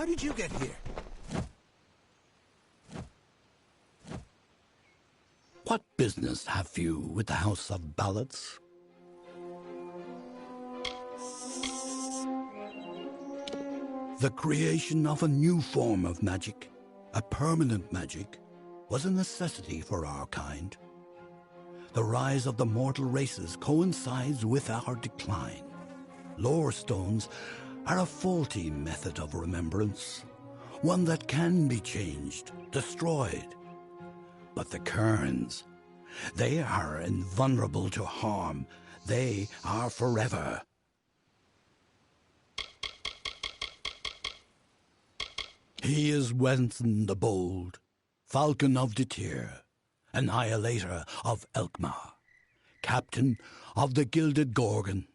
How did you get here? What business have you with the House of Ballots? The creation of a new form of magic, a permanent magic, was a necessity for our kind. The rise of the mortal races coincides with our decline. Lore stones are a faulty method of remembrance, one that can be changed, destroyed. But the cairns, they are invulnerable to harm. They are forever. He is Wenson the Bold, Falcon of Detir, Annihilator of Elkmar, Captain of the Gilded Gorgon,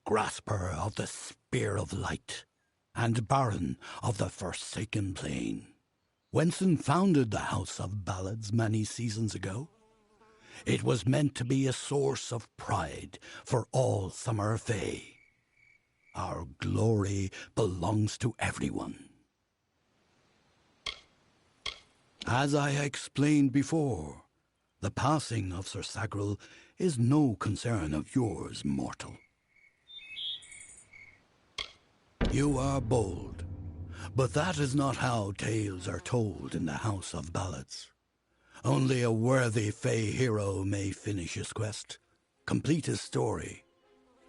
Grasper of the Spear of Light, and Baron of the Forsaken Plain. Wenson founded the House of Ballads many seasons ago. It was meant to be a source of pride for all Summer Fae. Our glory belongs to everyone. As I explained before, the passing of Sir Sagril is no concern of yours, mortal. You are bold, but that is not how tales are told in the House of Ballads. Only a worthy Fae hero may finish his quest, complete his story.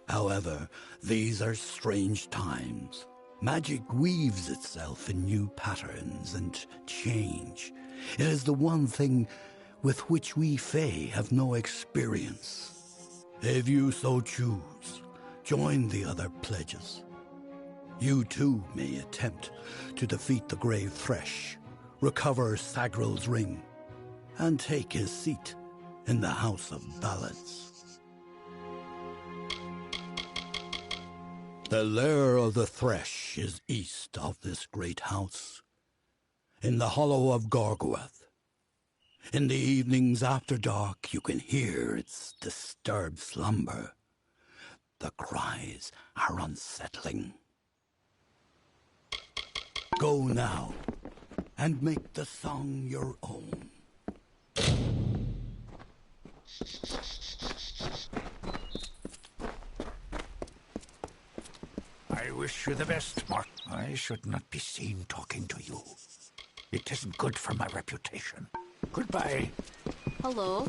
However, these are strange times. Magic weaves itself in new patterns and change. It is the one thing with which we Fae have no experience. If you so choose, join the other pledges. You too may attempt to defeat the Grave Thresh, recover Sagril's ring, and take his seat in the House of Ballads. The lair of the Thresh is east of this great house, in the hollow of Gorgoeth. In the evenings after dark, you can hear its disturbed slumber. The cries are unsettling. Go now, and make the song your own. I wish you the best, Mark. I should not be seen talking to you. It isn't good for my reputation. Goodbye. Hello?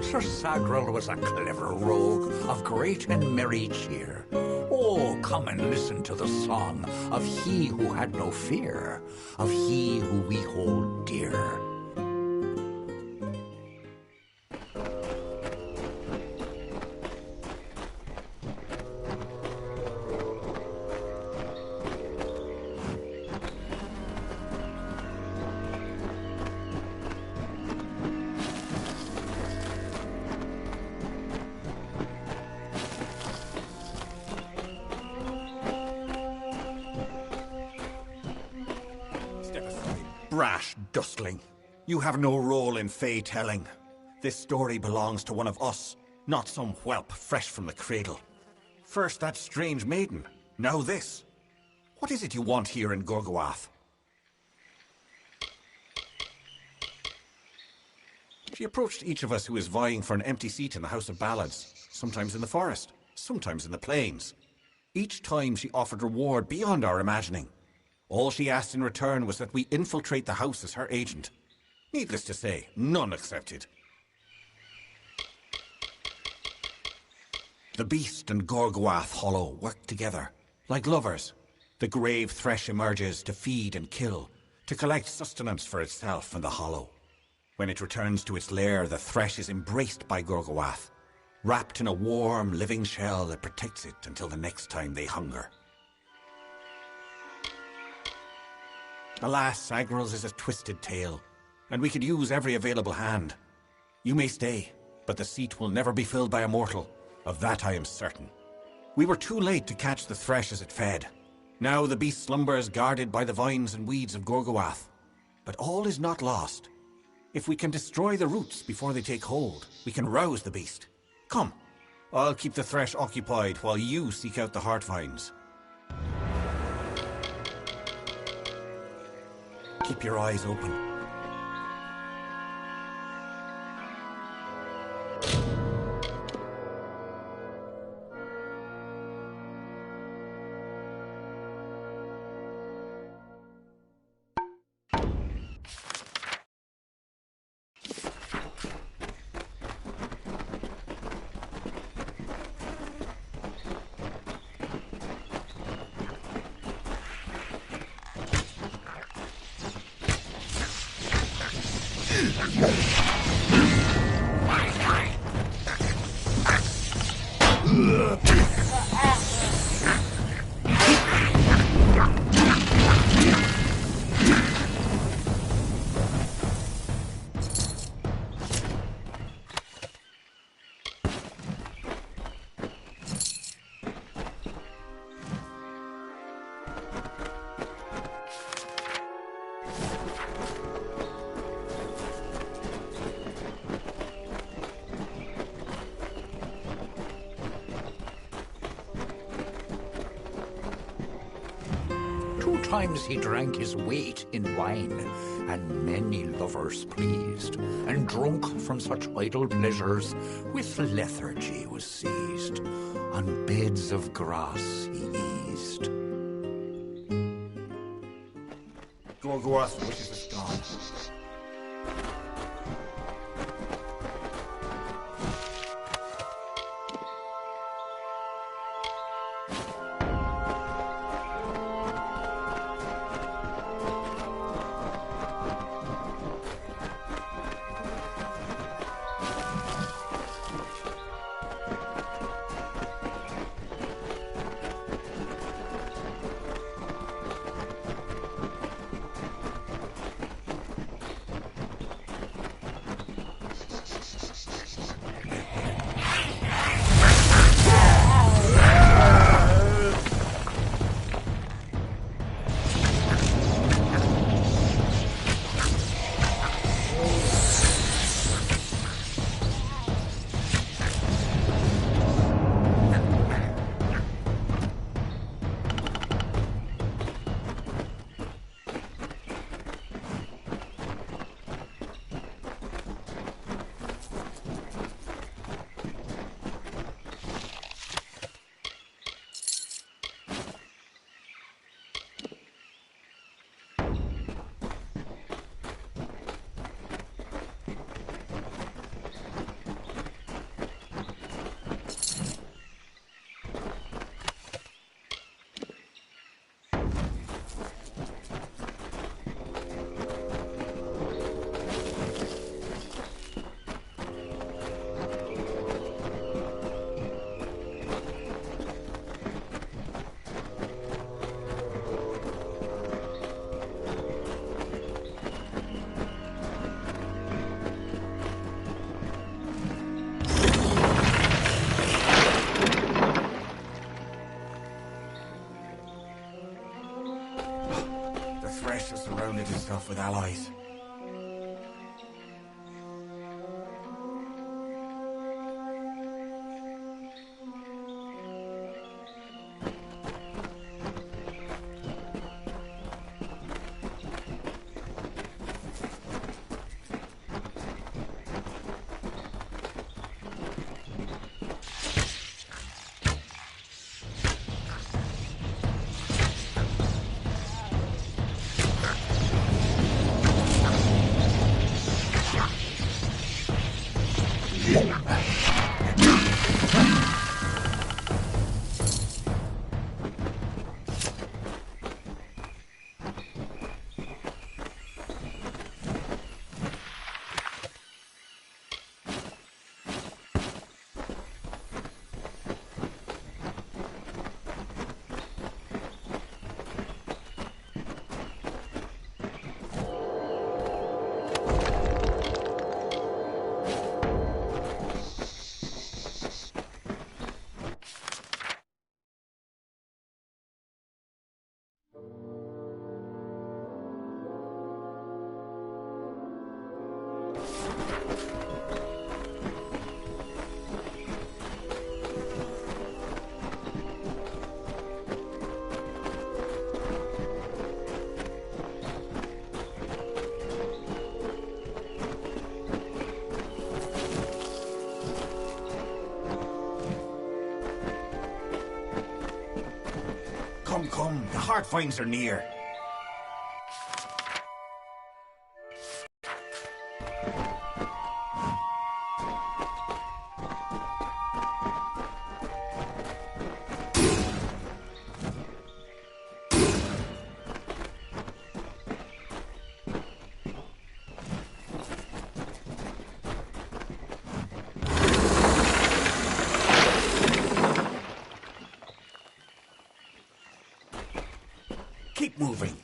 Sir Sagrel was a clever rogue of great and merry cheer. Oh, come and listen to the song of he who had no fear, of he who we hold dear. Brash dustling. You have no role in fey telling. This story belongs to one of us, not some whelp fresh from the cradle. First that strange maiden, now this. What is it you want here in Gorgoath? She approached each of us who is vying for an empty seat in the House of Ballads, sometimes in the forest, sometimes in the plains. Each time she offered reward beyond our imagining. All she asked in return was that we infiltrate the house as her agent. Needless to say, none accepted. The beast and Gorgoath Hollow work together, like lovers. The grave thresh emerges to feed and kill, to collect sustenance for itself and the Hollow. When it returns to its lair, the thresh is embraced by Gorgoath, wrapped in a warm, living shell that protects it until the next time they hunger. Alas, Sagrel's is a twisted tale, and we could use every available hand. You may stay, but the seat will never be filled by a mortal. Of that I am certain. We were too late to catch the thresh as it fed. Now the beast slumbers guarded by the vines and weeds of Gorgoath. But all is not lost. If we can destroy the roots before they take hold, we can rouse the beast. Come, I'll keep the thresh occupied while you seek out the heart vines. Keep your eyes open. Times he drank his weight in wine, and many lovers pleased, and drunk from such idle pleasures, with lethargy was seized. On beds of grass he eased. Gorgoath wishes us gone. Thresh has surrounded himself with allies. Come, the hard finds are near. Keep moving.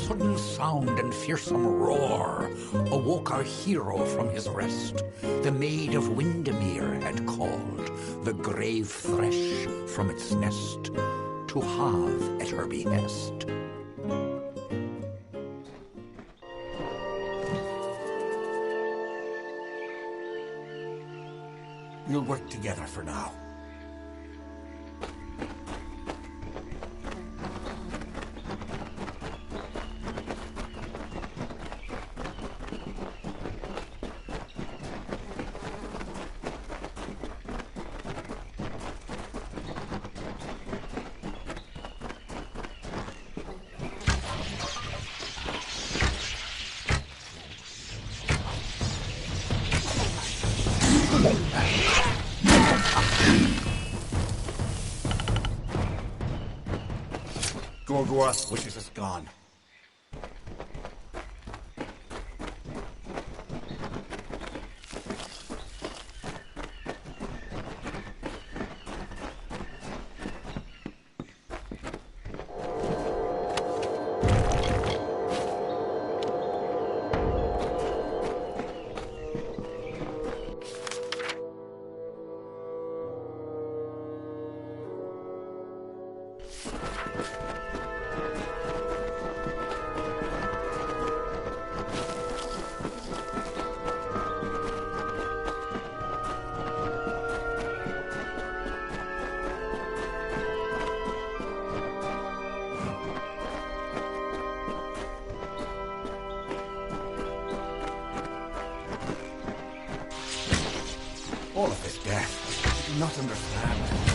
Sudden sound and fearsome roar awoke our hero from his rest. The maid of Windermere had called the grave thresh from its nest to have at her behest. We'll work together for now. KoA wishes us gone. All of this death. I do not understand.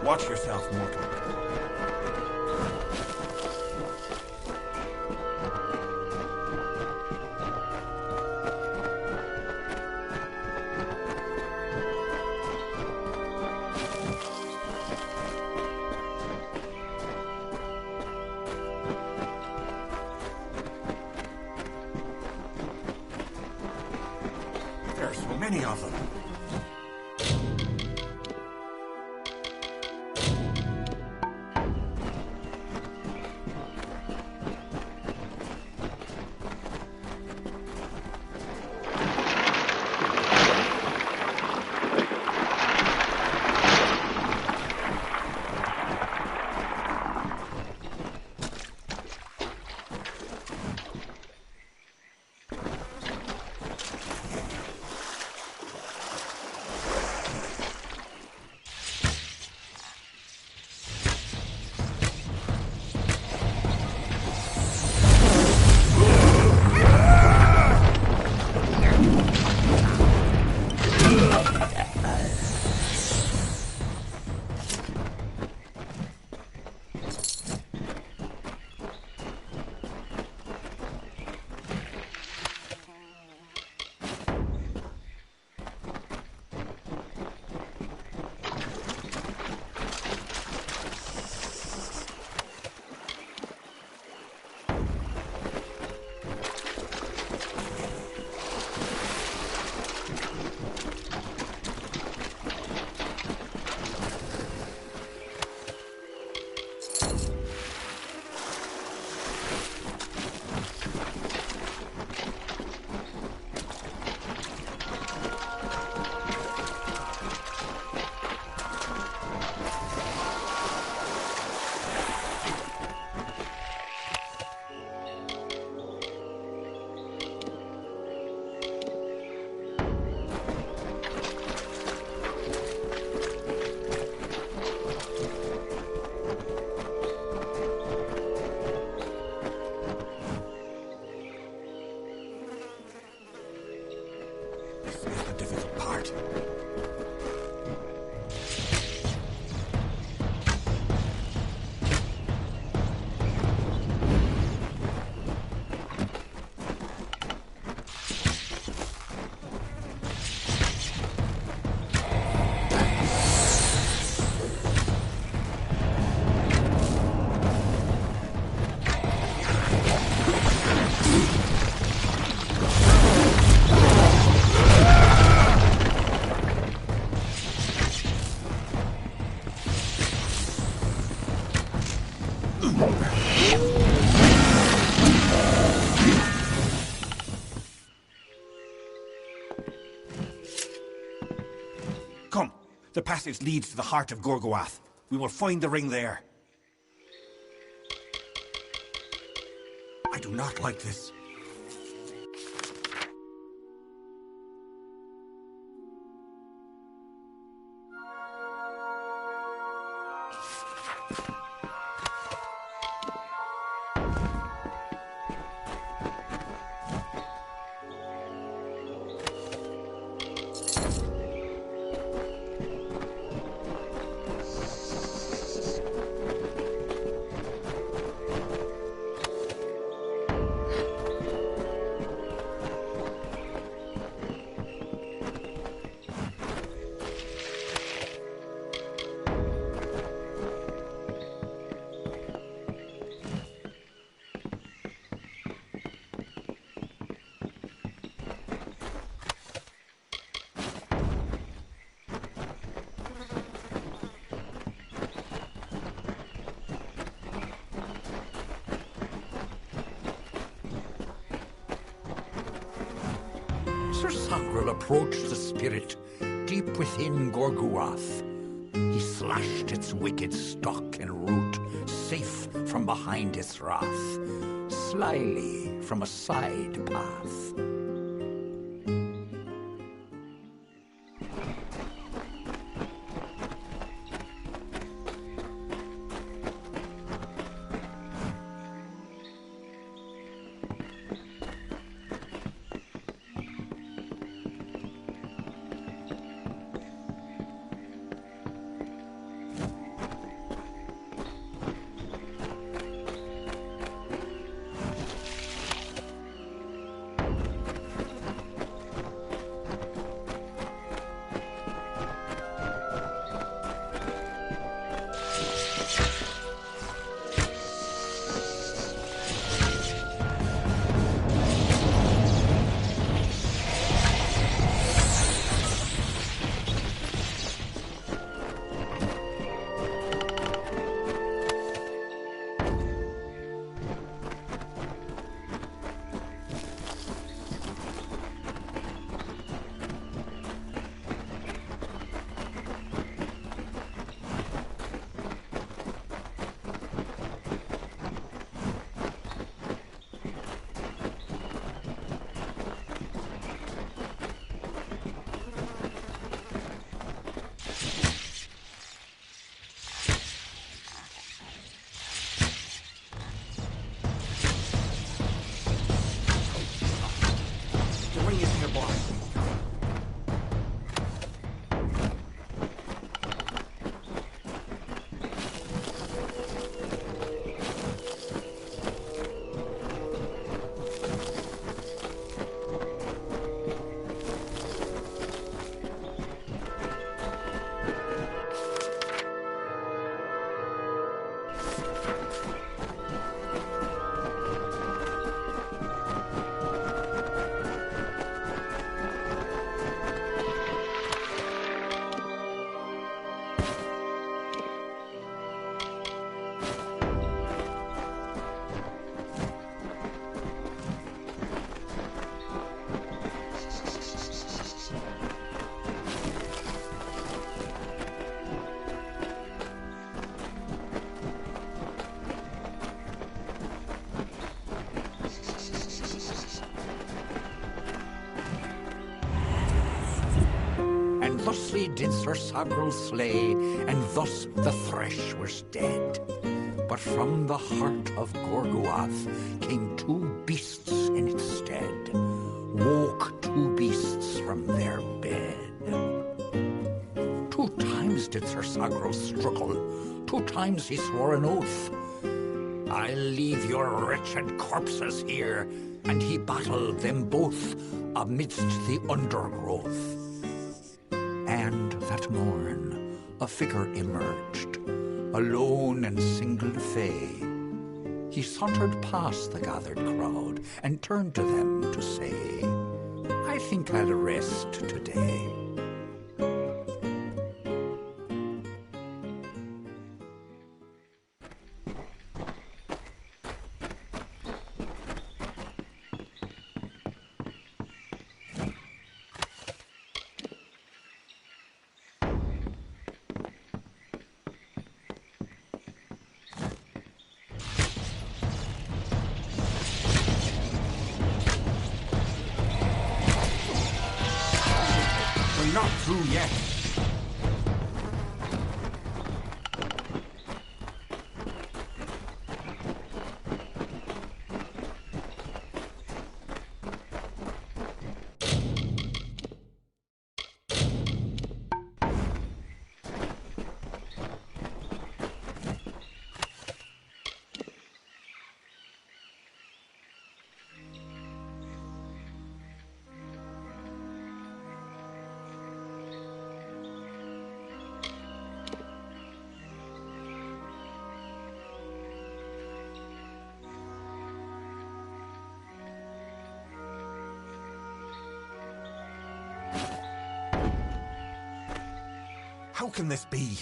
Watch yourself, mortal. There are so many of them. The passage leads to the heart of Gorgoath. We will find the ring there. I do not like this. CERO approached the spirit deep within Gorgoath. He slashed its wicked stock and root, safe from behind its wrath, slyly from a side path. Thusly did CERO slay, and thus the thresh was dead. But from the heart of Gorgoath came two beasts in its stead. Woke two beasts from their bed. 2 times did CERO struggle, 2 times he swore an oath. I'll leave your wretched corpses here, and he battled them both amidst the undergrowth. And that morn a figure emerged, alone and single fay. He sauntered past the gathered crowd and turned to them to say, I think I'll rest today. through yet. How can this be?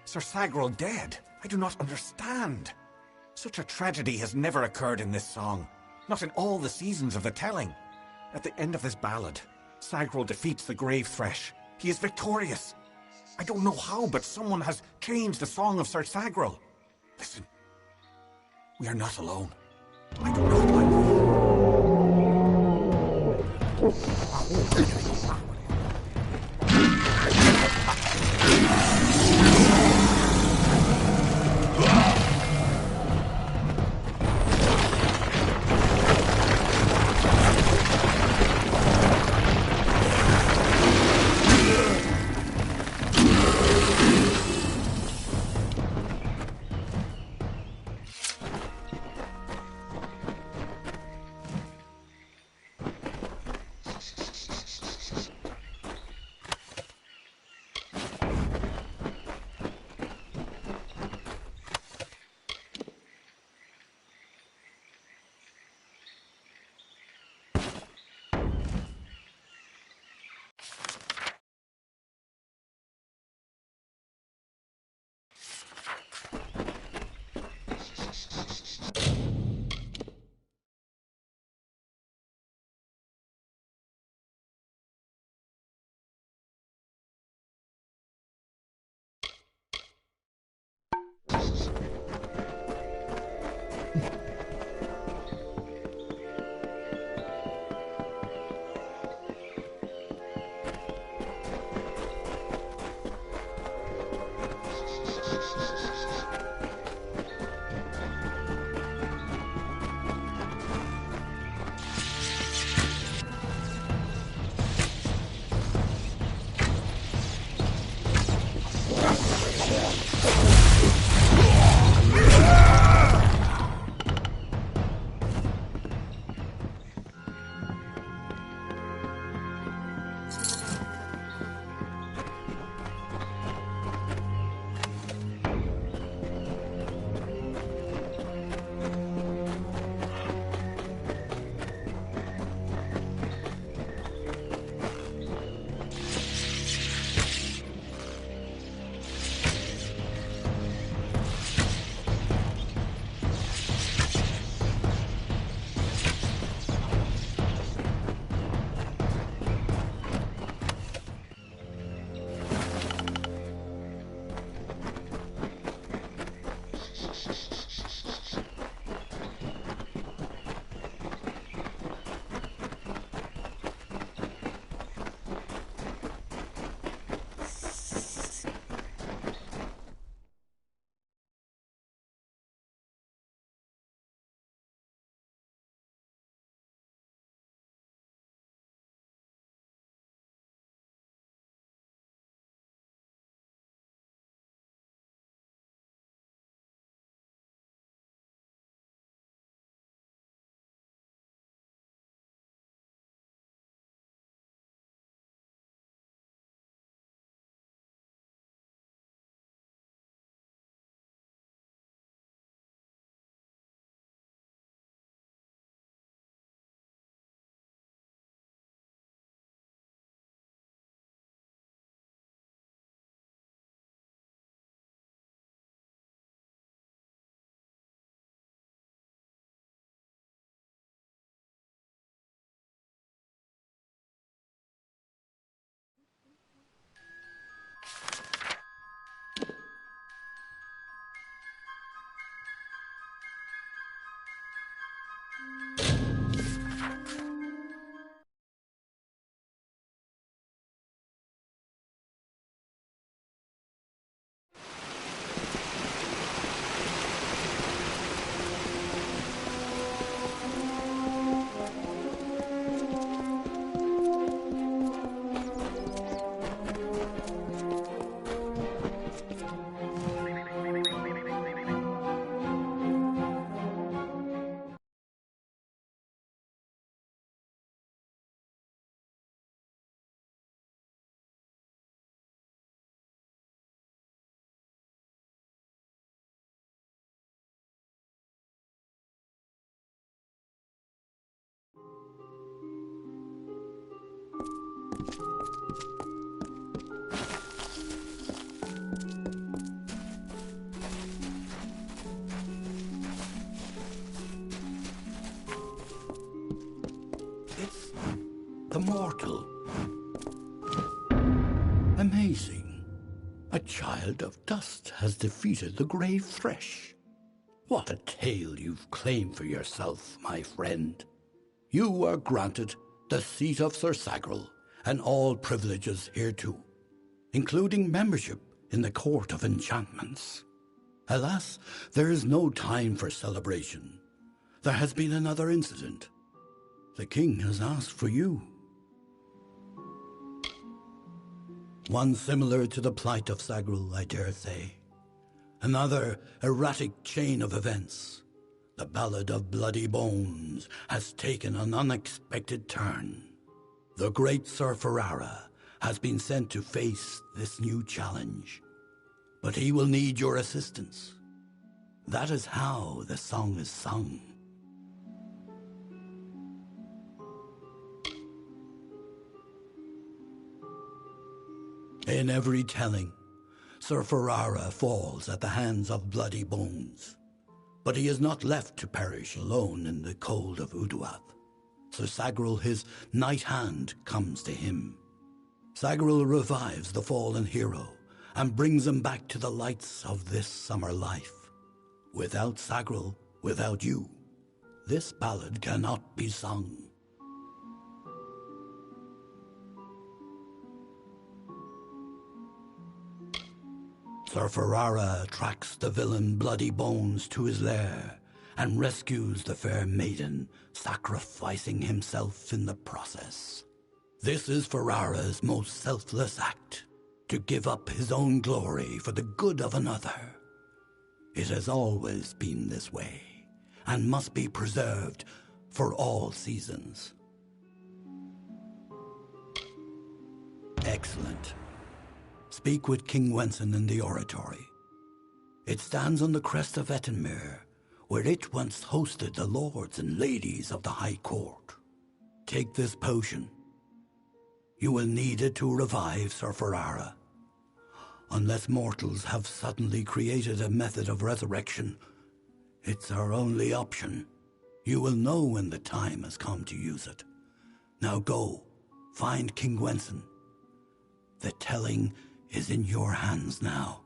Sir CERO dead? I do not understand. Such a tragedy has never occurred in this song. Not in all the seasons of the telling. At the end of this ballad, CERO defeats the grave thresh. He is victorious. I don't know how, but someone has changed the song of Sir CERO. Listen. We are not alone. I don't know why. the mortal. Amazing. A child of dust has defeated the grave thresh. What a tale you've claimed for yourself, my friend. You are granted the seat of Sir Sagrel and all privileges hereto, including membership in the Court of Enchantments. Alas, there is no time for celebration. There has been another incident. The king has asked for you. One similar to the plight of Sagrel, I dare say. Another erratic chain of events. The Ballad of Bloody Bones has taken an unexpected turn. The great Sir Ferrara has been sent to face this new challenge. But he will need your assistance. That is how the song is sung. In every telling, Sir Ferrara falls at the hands of Bloody Bones. But he is not left to perish alone in the cold of Uduath. Sir Sagrel, his knight hand, comes to him. Sagrel revives the fallen hero and brings him back to the lights of this summer life. Without Sagrel, without you, this ballad cannot be sung. Sir Ferrara tracks the villain Bloody Bones to his lair and rescues the fair maiden, sacrificing himself in the process. This is Ferrara's most selfless act, to give up his own glory for the good of another. It has always been this way, and must be preserved for all seasons. Excellent. Speak with King Wenson in the oratory. It stands on the crest of Ettenmere, where it once hosted the lords and ladies of the High Court. Take this potion. You will need it to revive Sir Ferrara. Unless mortals have suddenly created a method of resurrection, it's our only option. You will know when the time has come to use it. Now go, find King Wenson. The telling is in your hands now.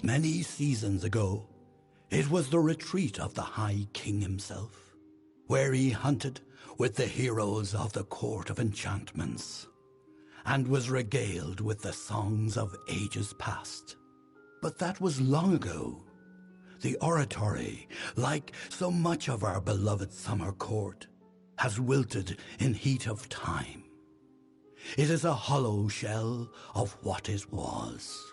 Many seasons ago, it was the retreat of the High King himself, where he hunted with the heroes of the Court of Enchantments, and was regaled with the songs of ages past. But that was long ago. The oratory, like so much of our beloved summer court, has wilted in heat of time. It is a hollow shell of what it was.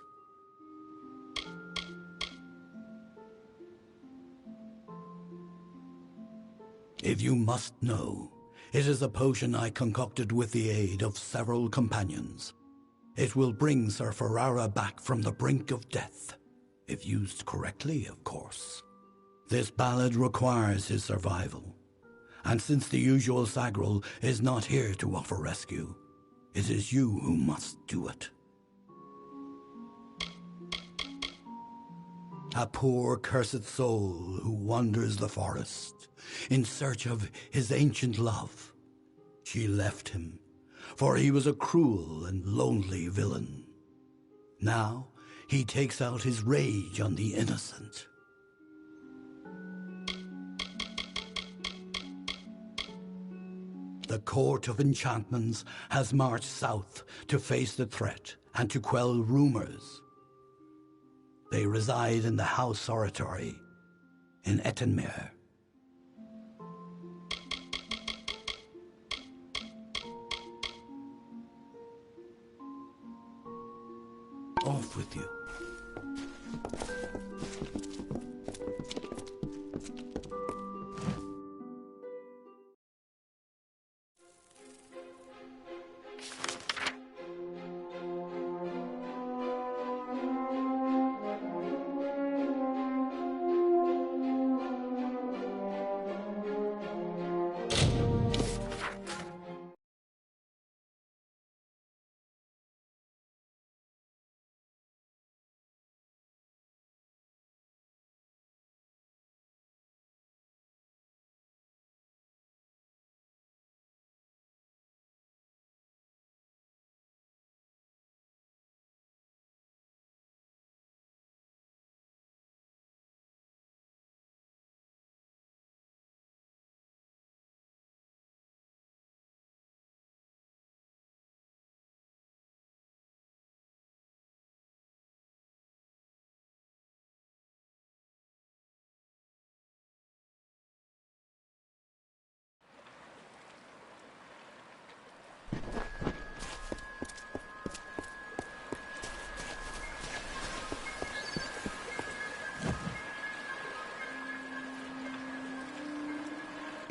If you must know, it is a potion I concocted with the aid of several companions. It will bring Sir Ferrara back from the brink of death, if used correctly, of course. This ballad requires his survival, and since the usual Sagrel is not here to offer rescue, it is you who must do it. A poor cursed soul who wanders the forest in search of his ancient love. She left him, for he was a cruel and lonely villain. Now he takes out his rage on the innocent. The Court of Enchantments has marched south to face the threat and to quell rumors. They reside in the House Oratory in Ettenmere. Off with you.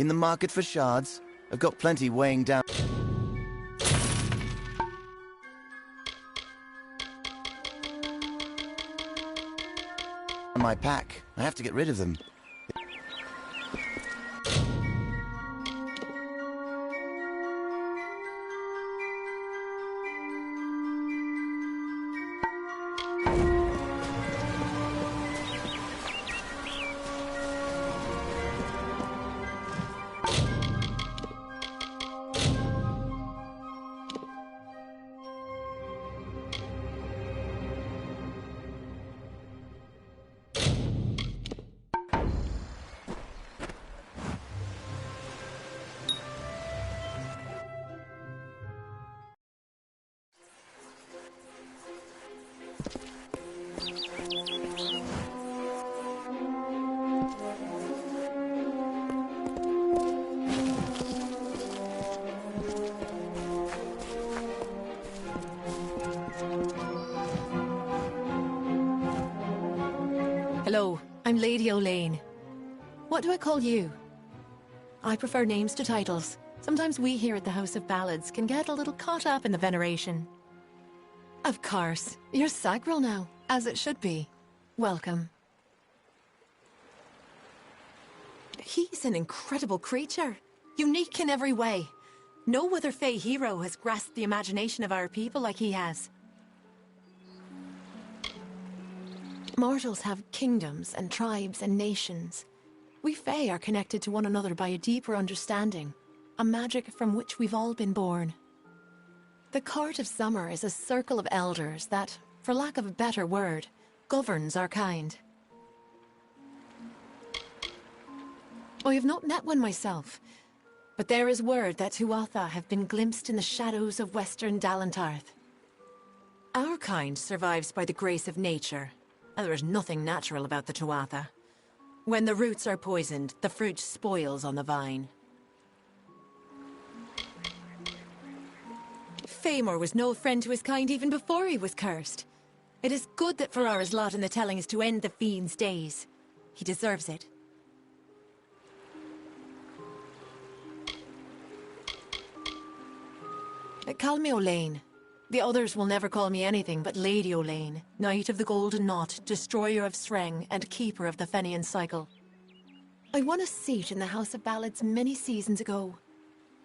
In the market for shards? I've got plenty weighing down my pack. I have to get rid of them. Hello, I'm Lady Olaine. What do I call you? I prefer names to titles. Sometimes we here at the House of Ballads can get a little caught up in the veneration. Of course, you're Sagral now, as it should be. Welcome. He's an incredible creature, unique in every way. No other Fae hero has grasped the imagination of our people like he has. Mortals have kingdoms and tribes and nations. We Fae are connected to one another by a deeper understanding, a magic from which we've all been born. The Court of Summer is a circle of elders that, for lack of a better word, governs our kind. I have not met one myself, but there is word that Tuatha have been glimpsed in the shadows of western Dalantarth. Our kind survives by the grace of nature, and there is nothing natural about the Tuatha. When the roots are poisoned, the fruit spoils on the vine. Famor was no friend to his kind even before he was cursed. It is good that Ferrara's lot in the telling is to end the fiend's days. He deserves it. Call me Olaine. The others will never call me anything but Lady Olaine, Knight of the Golden Knot, Destroyer of Sreng, and Keeper of the Fenian Cycle. I won a seat in the House of Ballads many seasons ago.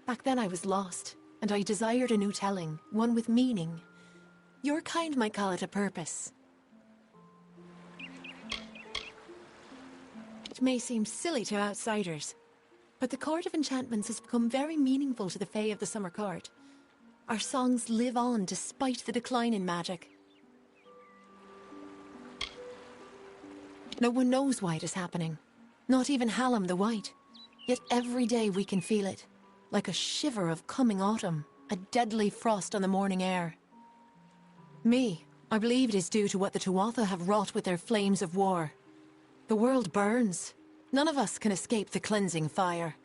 Back then I was lost, and I desired a new telling, one with meaning. Your kind might call it a purpose. It may seem silly to outsiders, but the Court of Enchantments has become very meaningful to the Fae of the Summer Court. Our songs live on despite the decline in magic. No one knows why it is happening. Not even Hallam the White. Yet every day we can feel it. Like a shiver of coming autumn. A deadly frost on the morning air. I believe it is due to what the Tuatha have wrought with their flames of war. The world burns. None of us can escape the cleansing fire.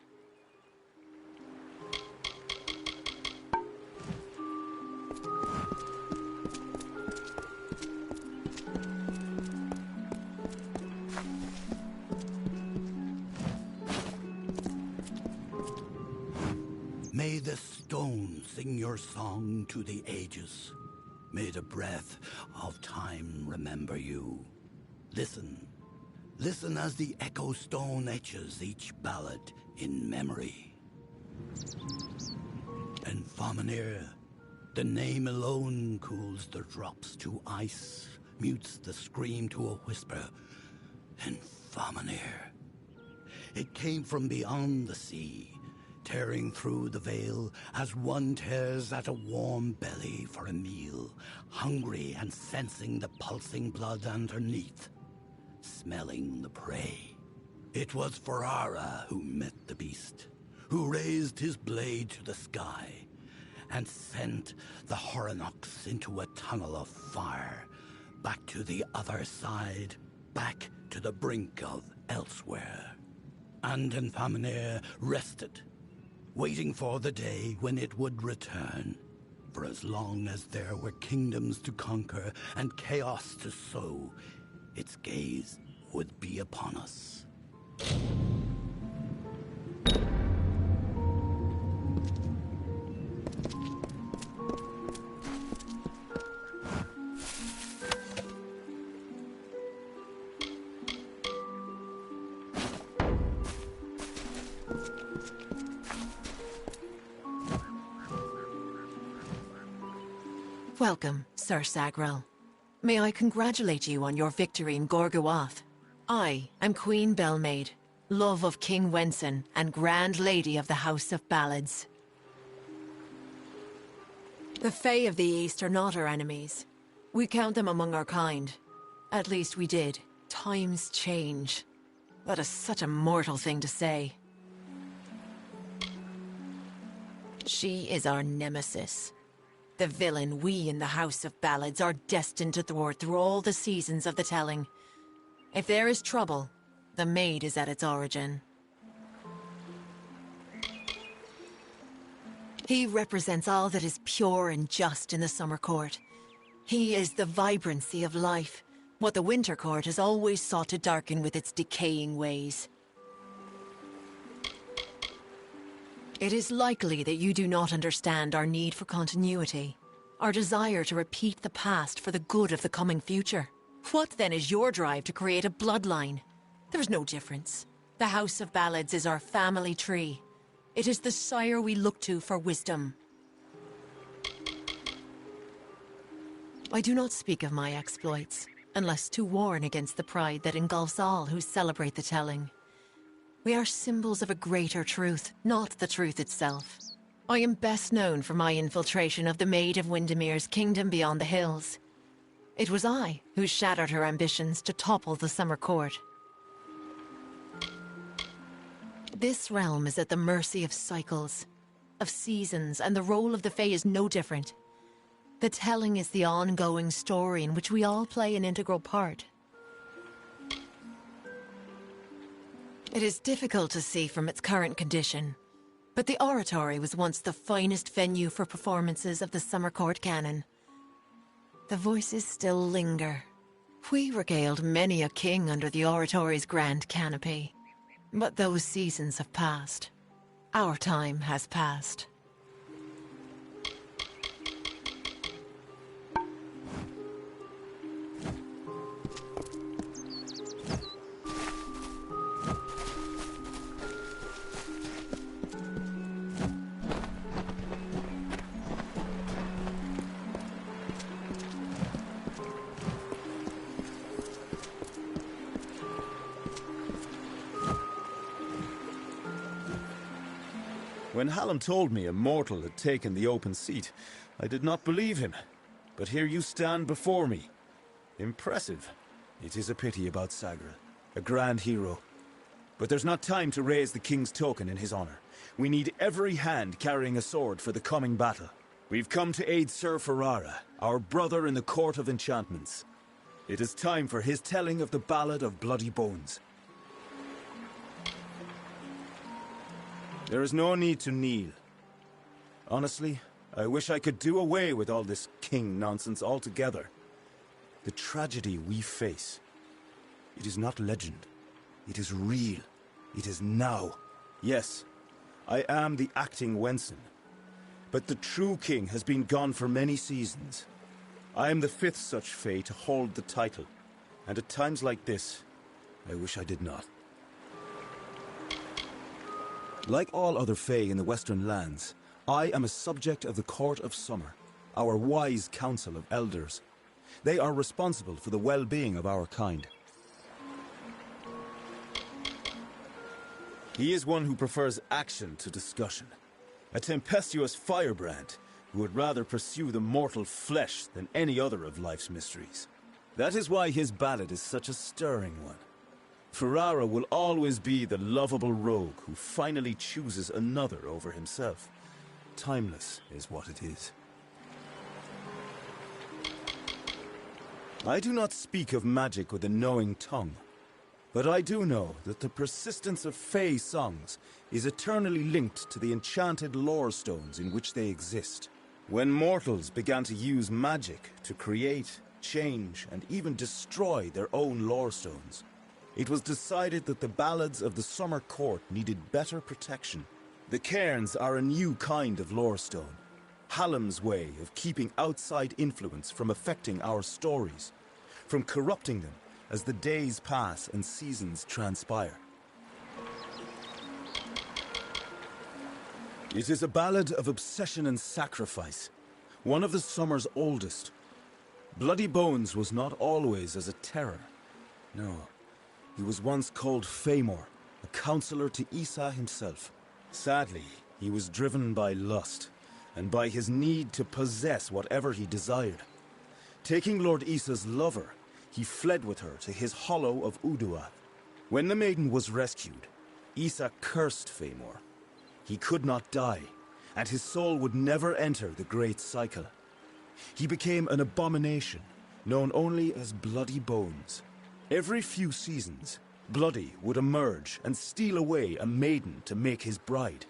May the stone sing your song to the ages. May the breath of time remember you. Listen. Listen as the echo stone etches each ballad in memory. And Faminir, the name alone cools the drops to ice, mutes the scream to a whisper. And Faminir. It came from beyond the sea, tearing through the veil as one tears at a warm belly for a meal, hungry and sensing the pulsing blood underneath, smelling the prey. It was Ferrara who met the beast, who raised his blade to the sky and sent the Horanox into a tunnel of fire, back to the other side, back to the brink of elsewhere. And Faminir rested, waiting for the day when it would return. For as long as there were kingdoms to conquer and chaos to sow, its gaze would be upon us. Welcome, Sir Sagrel. May I congratulate you on your victory in Gorgoath. I am Queen Belmaid, love of King Wenson and Grand Lady of the House of Ballads. The Fae of the East are not our enemies. We count them among our kind. At least we did. Times change. That is such a mortal thing to say. She is our nemesis. The villain we in the House of Ballads are destined to thwart through all the seasons of the telling. If there is trouble, the maid is at its origin. He represents all that is pure and just in the Summer Court. He is the vibrancy of life, what the Winter Court has always sought to darken with its decaying ways. It is likely that you do not understand our need for continuity, our desire to repeat the past for the good of the coming future. What then is your drive to create a bloodline? There's no difference. The House of Ballads is our family tree. It is the sire we look to for wisdom. I do not speak of my exploits, unless to warn against the pride that engulfs all who celebrate the telling. We are symbols of a greater truth, not the truth itself. I am best known for my infiltration of the Maid of Windermere's kingdom beyond the hills. It was I who shattered her ambitions to topple the Summer Court. This realm is at the mercy of cycles, of seasons, and the role of the Fae is no different. The telling is the ongoing story in which we all play an integral part. It is difficult to see from its current condition, but the oratory was once the finest venue for performances of the Summer Court canon. The voices still linger. We regaled many a king under the oratory's grand canopy. But those seasons have passed. Our time has passed. When Hallam told me a mortal had taken the open seat, I did not believe him. But here you stand before me. Impressive. It is a pity about Sagrel, a grand hero. But there's not time to raise the king's token in his honor. We need every hand carrying a sword for the coming battle. We've come to aid Sir Ferrara, our brother in the Court of Enchantments. It is time for his telling of the Ballad of Bloody Bones. There is no need to kneel. Honestly, I wish I could do away with all this king nonsense altogether. The tragedy we face, it is not legend. It is real. It is now. Yes, I am the acting Wenson. But the true king has been gone for many seasons. I am the fifth such Fae to hold the title. And at times like this, I wish I did not. Like all other Fae in the Western lands, I am a subject of the Court of Summer, our wise council of elders. They are responsible for the well-being of our kind. He is one who prefers action to discussion, a tempestuous firebrand who would rather pursue the mortal flesh than any other of life's mysteries. That is why his ballad is such a stirring one. Ferrara will always be the lovable rogue who finally chooses another over himself. Timeless is what it is. I do not speak of magic with a knowing tongue, but I do know that the persistence of Fae songs is eternally linked to the enchanted lore stones in which they exist. When mortals began to use magic to create, change, and even destroy their own lore stones, it was decided that the ballads of the Summer Court needed better protection. The cairns are a new kind of lore stone, Hallam's way of keeping outside influence from affecting our stories, from corrupting them as the days pass and seasons transpire. It is a ballad of obsession and sacrifice, one of the summer's oldest. Bloody Bones was not always as a terror. No, he was once called Famor, a counselor to Issa himself. Sadly, he was driven by lust, and by his need to possess whatever he desired. Taking Lord Issa's lover, he fled with her to his hollow of Uduath. When the maiden was rescued, Issa cursed Famor. He could not die, and his soul would never enter the Great Cycle. He became an abomination, known only as Bloody Bones. Every few seasons, Bloody would emerge and steal away a maiden to make his bride.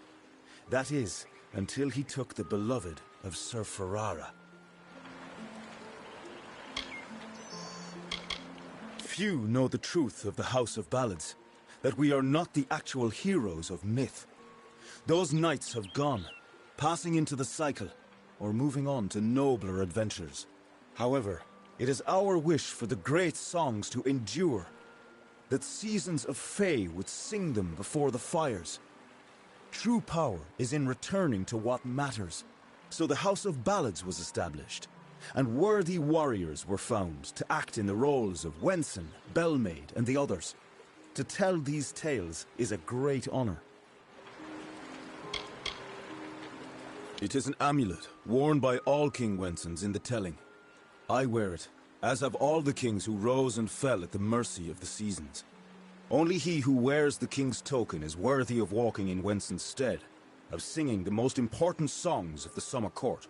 That is, until he took the beloved of Sir Ferrara. Few know the truth of the House of Ballads, that we are not the actual heroes of myth. Those knights have gone, passing into the cycle, or moving on to nobler adventures. However, it is our wish for the great songs to endure, that seasons of Fae would sing them before the fires. True power is in returning to what matters. So the House of Ballads was established, and worthy warriors were found to act in the roles of Wenson, Bellmaid, and the others. To tell these tales is a great honor. It is an amulet worn by all King Wensons in the telling. I wear it, as have all the kings who rose and fell at the mercy of the seasons. Only he who wears the king's token is worthy of walking in Wenson's stead, of singing the most important songs of the summer court.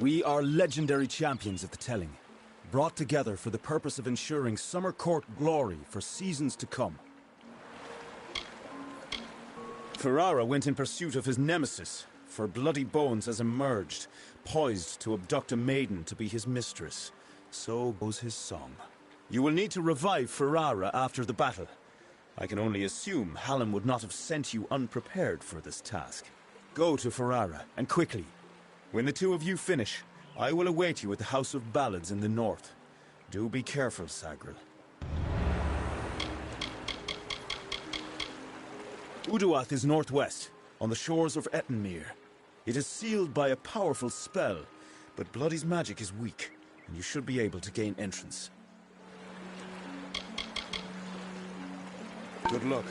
We are legendary champions of the telling, brought together for the purpose of ensuring summer court glory for seasons to come. Ferrara went in pursuit of his nemesis, for Bloody Bones has emerged, poised to abduct a maiden to be his mistress. So goes his song. You will need to revive Ferrara after the battle. I can only assume Hallam would not have sent you unprepared for this task. Go to Ferrara, and quickly. When the two of you finish, I will await you at the House of Ballads in the north. Do be careful, Sagril. Uduath is northwest, on the shores of Ettenmere. It is sealed by a powerful spell, but Bloody's magic is weak, and you should be able to gain entrance. Good luck.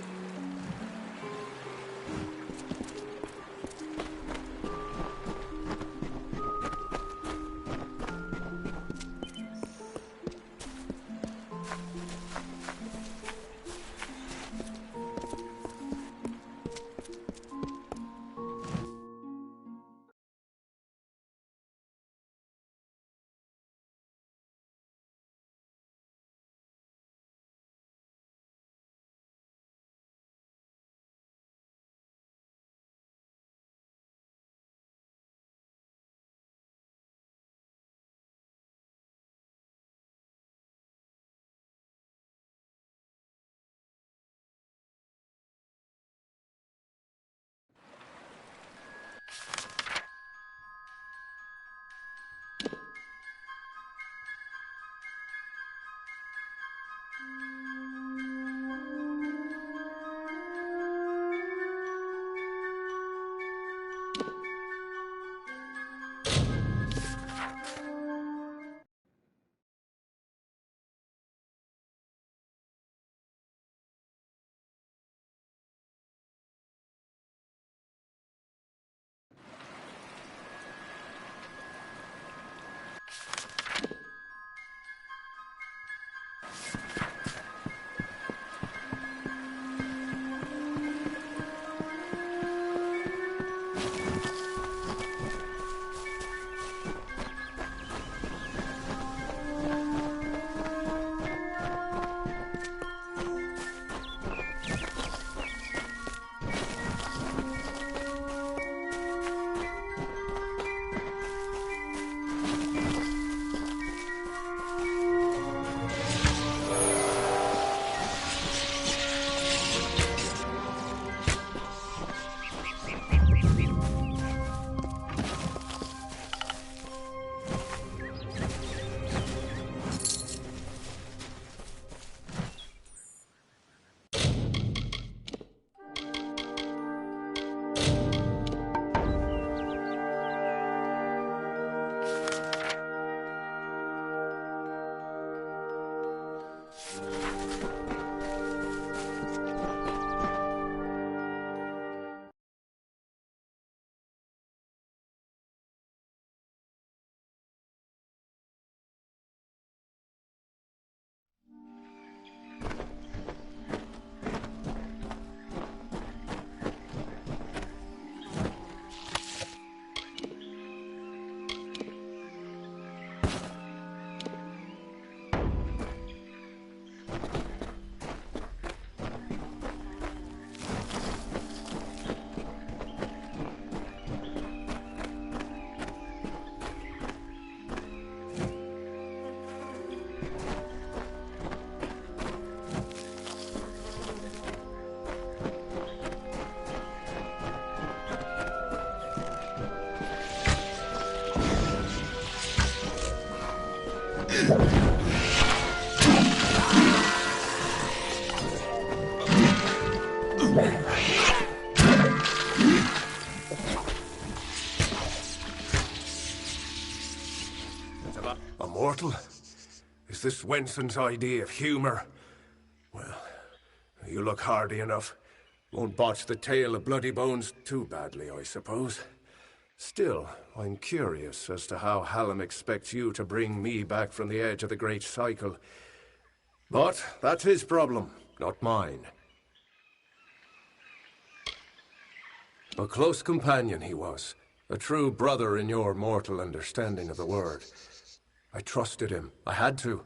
A mortal? Is this Wenson's idea of humor? Well, you look hardy enough. Won't botch the tale of Bloody Bones too badly, I suppose. Still, I'm curious as to how Hallam expects you to bring me back from the edge of the Great Cycle. But that's his problem, not mine. A close companion he was, a true brother in your mortal understanding of the word. I trusted him, I had to,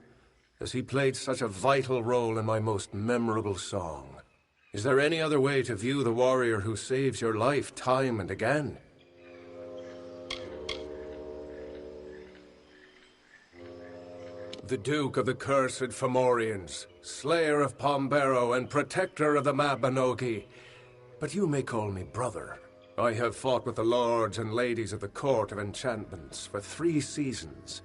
as he played such a vital role in my most memorable song. Is there any other way to view the warrior who saves your life time and again? The Duke of the Cursed Fomorians, Slayer of Pombero and Protector of the Mabinogi. But you may call me brother. I have fought with the lords and ladies of the Court of Enchantments for 3 seasons.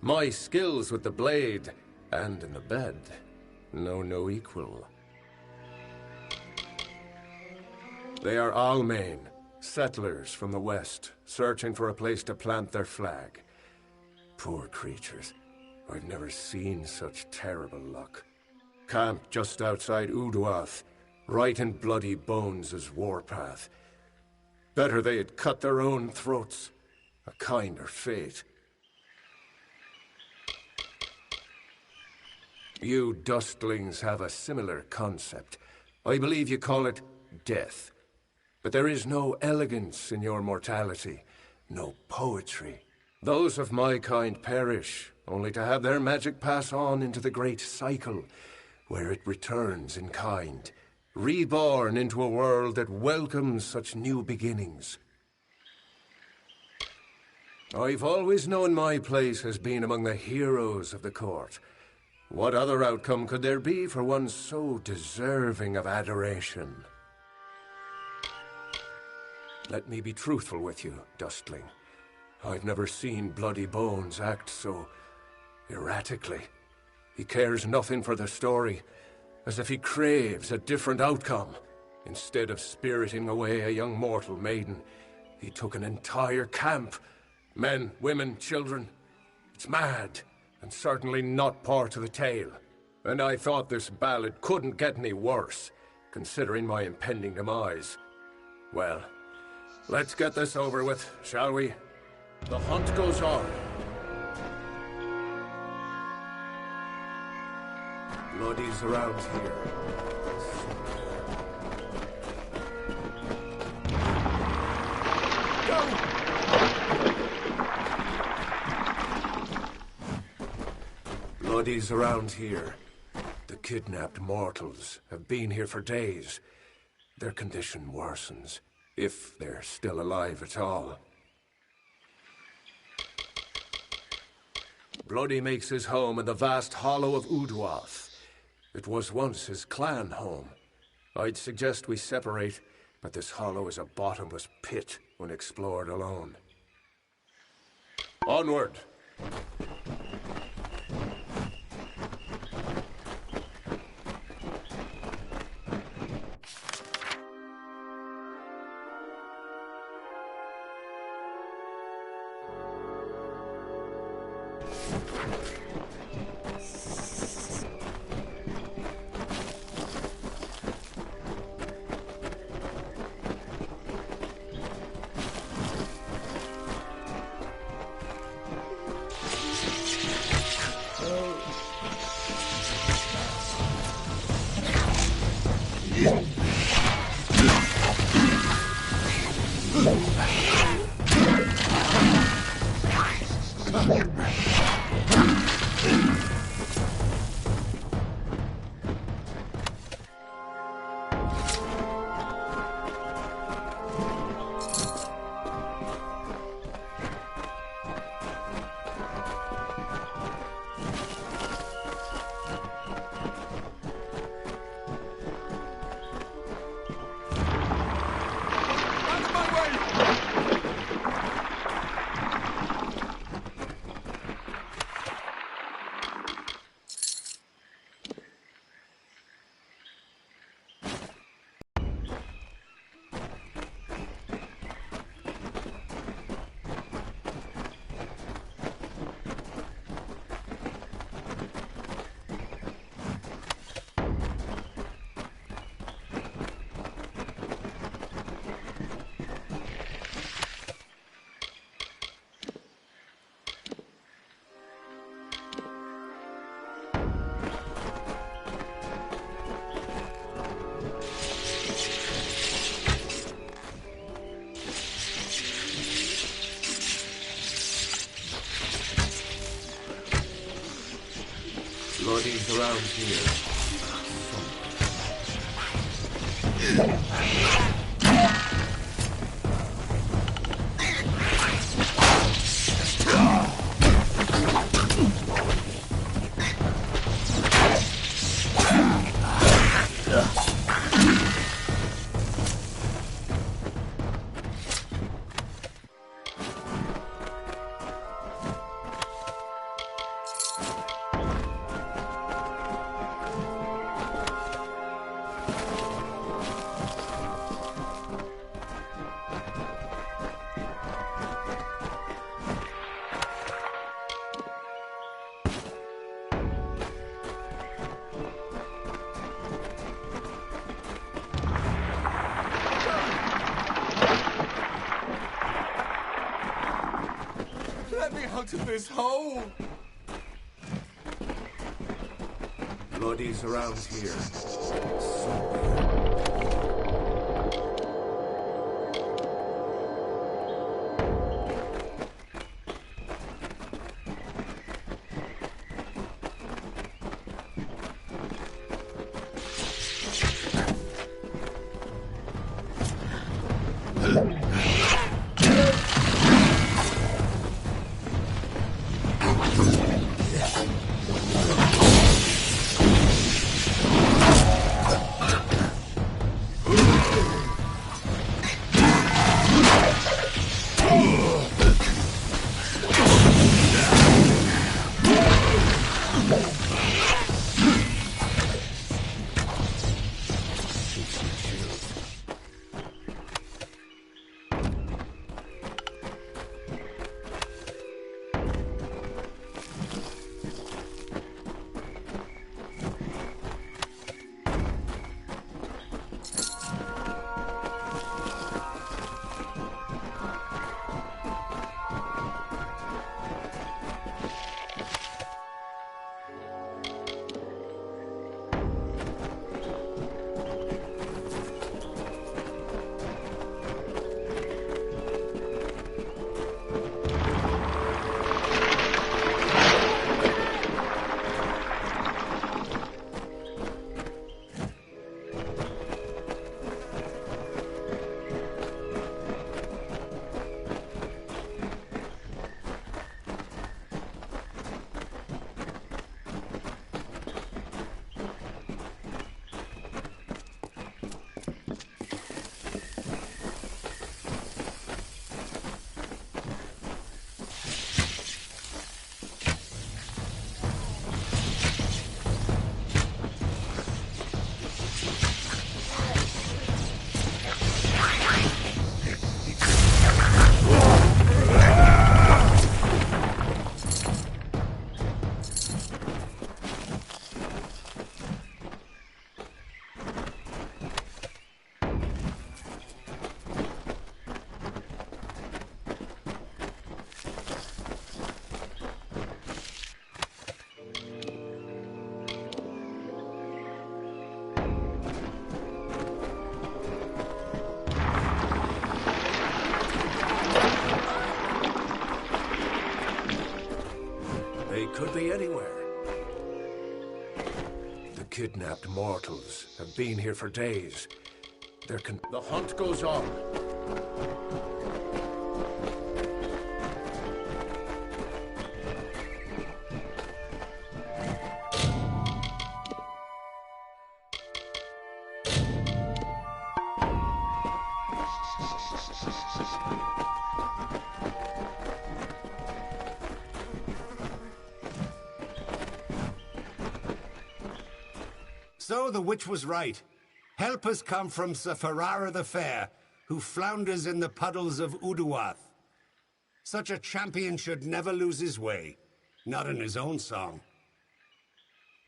My skills with the blade and in the bed know no equal. They are Almain, settlers from the west, searching for a place to plant their flag. Poor creatures. I've never seen such terrible luck. Camped just outside Uduath, right in Bloody Bones' warpath. Better they had cut their own throats. A kinder fate. You dustlings have a similar concept. I believe you call it death. But there is no elegance in your mortality, no poetry. Those of my kind perish, only to have their magic pass on into the Great Cycle, where it returns in kind, reborn into a world that welcomes such new beginnings. I've always known my place has been among the heroes of the court. What other outcome could there be for one so deserving of adoration? Let me be truthful with you, Dustling. I've never seen Bloody Bones act so erratically. He cares nothing for the story, as if he craves a different outcome. Instead of spiriting away a young mortal maiden, he took an entire camp. Men, women, children. It's mad. And certainly not part of the tale. And I thought this ballad couldn't get any worse, considering my impending demise. Well, let's get this over with, shall we? The hunt goes on. Bloodies around here. Bloodies around here. The kidnapped mortals have been here for days. Their condition worsens, if they're still alive at all. Bloody makes his home in the vast hollow of Uduath. It was once his clan home. I'd suggest we separate, but this hollow is a bottomless pit when explored alone. Onward! Bloodies around here. Let me out of this hole! Bloodies around here. Could be anywhere. The kidnapped mortals have been here for days. The hunt goes on. So the witch was right. Help has come from Safarara the Fair, who flounders in the puddles of Uduath. Such a champion should never lose his way, not in his own song.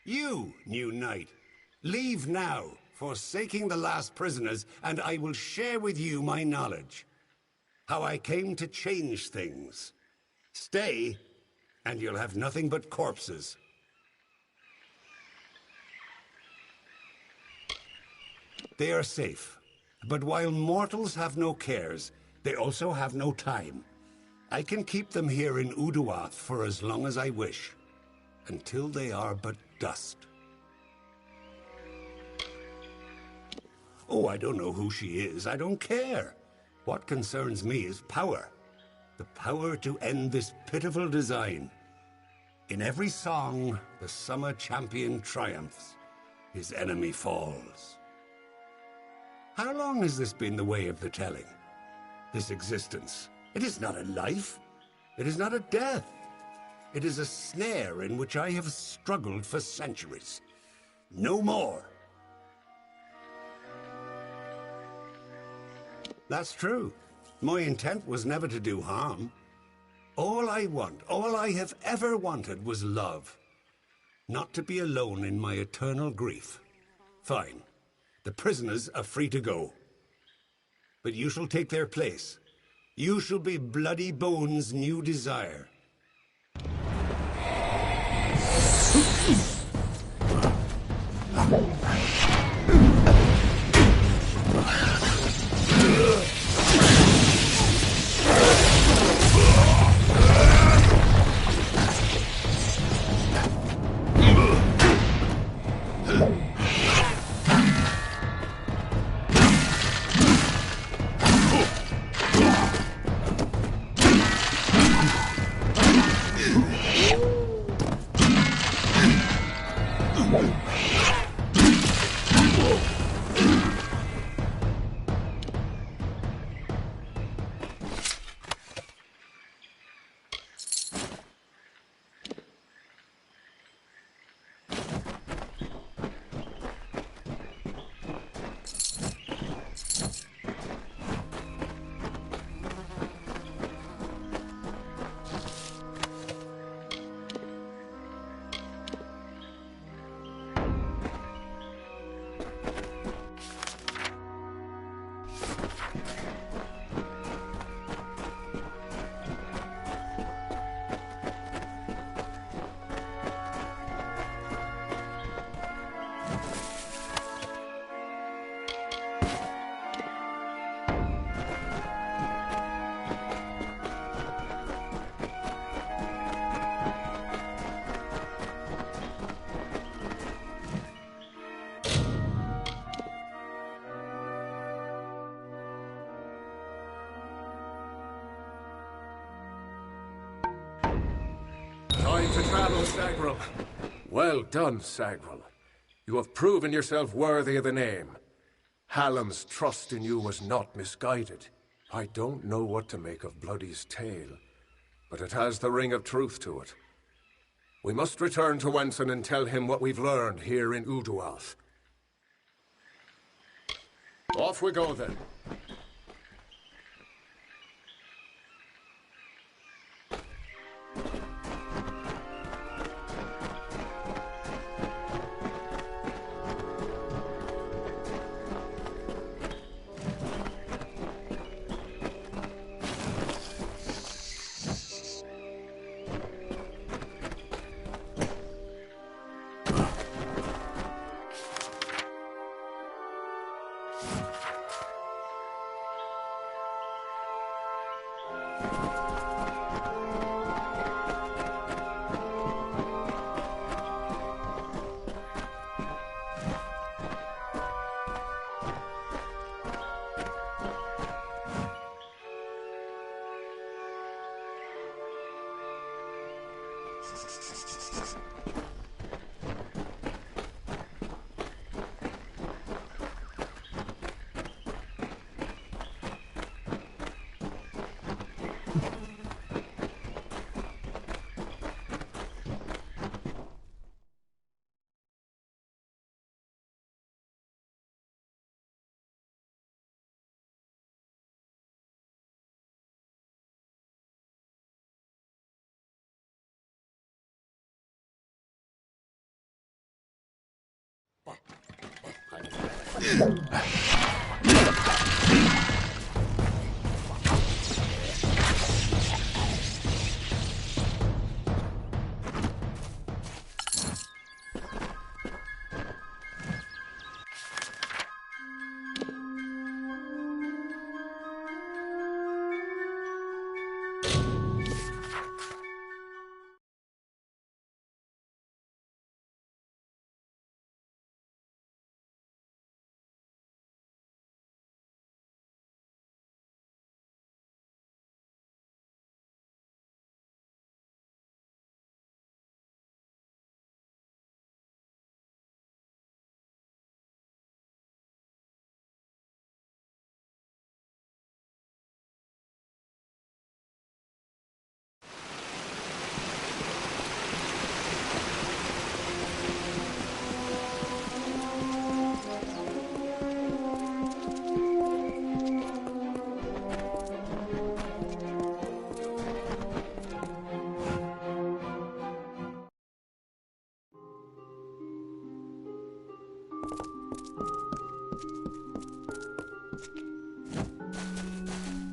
You, new knight, leave now, forsaking the last prisoners, and I will share with you my knowledge. How I came to change things. Stay, and you'll have nothing but corpses. They are safe, but while mortals have no cares, they also have no time. I can keep them here in Uduath for as long as I wish, until they are but dust. Oh, I don't know who she is. I don't care. What concerns me is power. The power to end this pitiful design. In every song, the summer champion triumphs. His enemy falls. How long has this been the way of the telling? This existence. It is not a life. It is not a death. It is a snare in which I have struggled for centuries. No more. That's true. My intent was never to do harm. All I want, all I have ever wanted was love. Not to be alone in my eternal grief. Fine. The prisoners are free to go. But you shall take their place. You shall be Bloody Bones' new desire. Time to travel, Sagrel. Well done, Sagrel. You have proven yourself worthy of the name. Hallam's trust in you was not misguided. I don't know what to make of Bloody's tale, but it has the ring of truth to it. We must return to Wenson and tell him what we've learned here in Uduath. Off we go, then.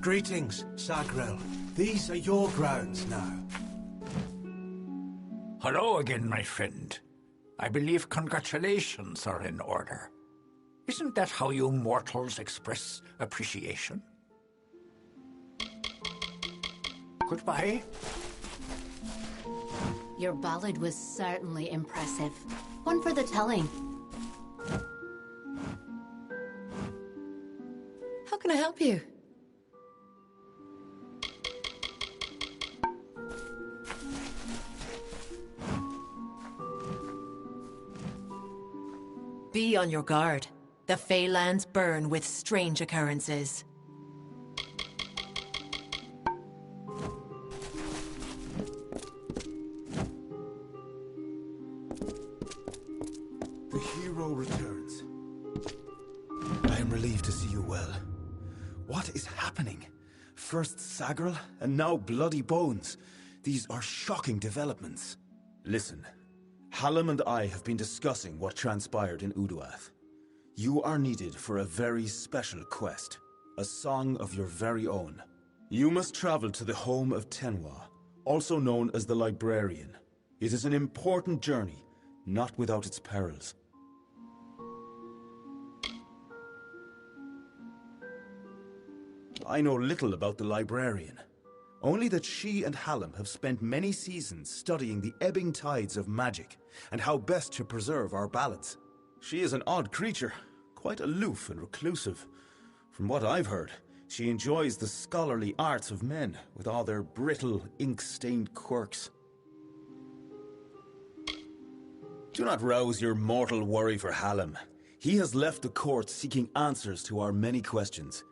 Greetings, Sagrel. These are your grounds now. Hello again, my friend. I believe congratulations are in order. Isn't that how you mortals express appreciation? Goodbye. Your ballad was certainly impressive. One for the telling. How can I help you? Be on your guard. The Feylands burn with strange occurrences. The hero returns. I am relieved to see you well. What is happening? First Sagrel, and now Bloody Bones. These are shocking developments. Listen, Hallam and I have been discussing what transpired in Uduath. You are needed for a very special quest, a song of your very own. You must travel to the home of Tenwa, also known as the Librarian. It is an important journey, not without its perils. I know little about the Librarian. Only that she and Hallam have spent many seasons studying the ebbing tides of magic and how best to preserve our ballads. She is an odd creature, quite aloof and reclusive. From what I've heard, she enjoys the scholarly arts of men with all their brittle, ink-stained quirks. Do not rouse your mortal worry for Hallam. He has left the court seeking answers to our many questions.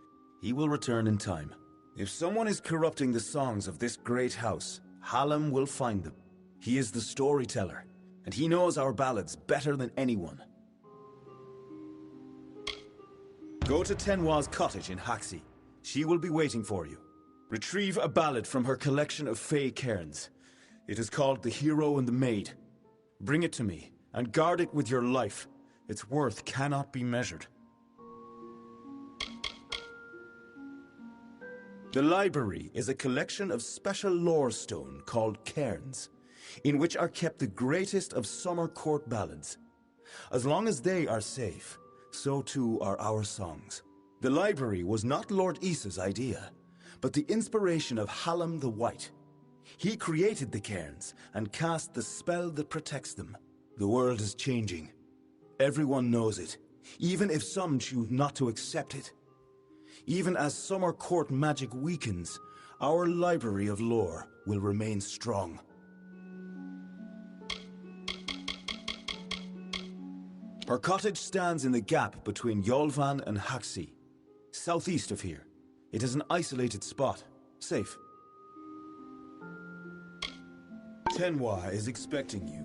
He will return in time. If someone is corrupting the songs of this great house, Hallam will find them. He is the storyteller, and he knows our ballads better than anyone. Go to Tenwa's cottage in Haxi. She will be waiting for you. Retrieve a ballad from her collection of Fey cairns. It is called The Hero and the Maid. Bring it to me, and guard it with your life. Its worth cannot be measured. The library is a collection of special lore stone called cairns, in which are kept the greatest of summer court ballads. As long as they are safe, so too are our songs. The library was not Lord Issa's idea, but the inspiration of Hallam the White. He created the cairns and cast the spell that protects them. The world is changing. Everyone knows it, even if some choose not to accept it. Even as summer court magic weakens, our library of lore will remain strong. Her cottage stands in the gap between Yolvan and Haxi, southeast of here. It is an isolated spot, safe. Tenwa is expecting you.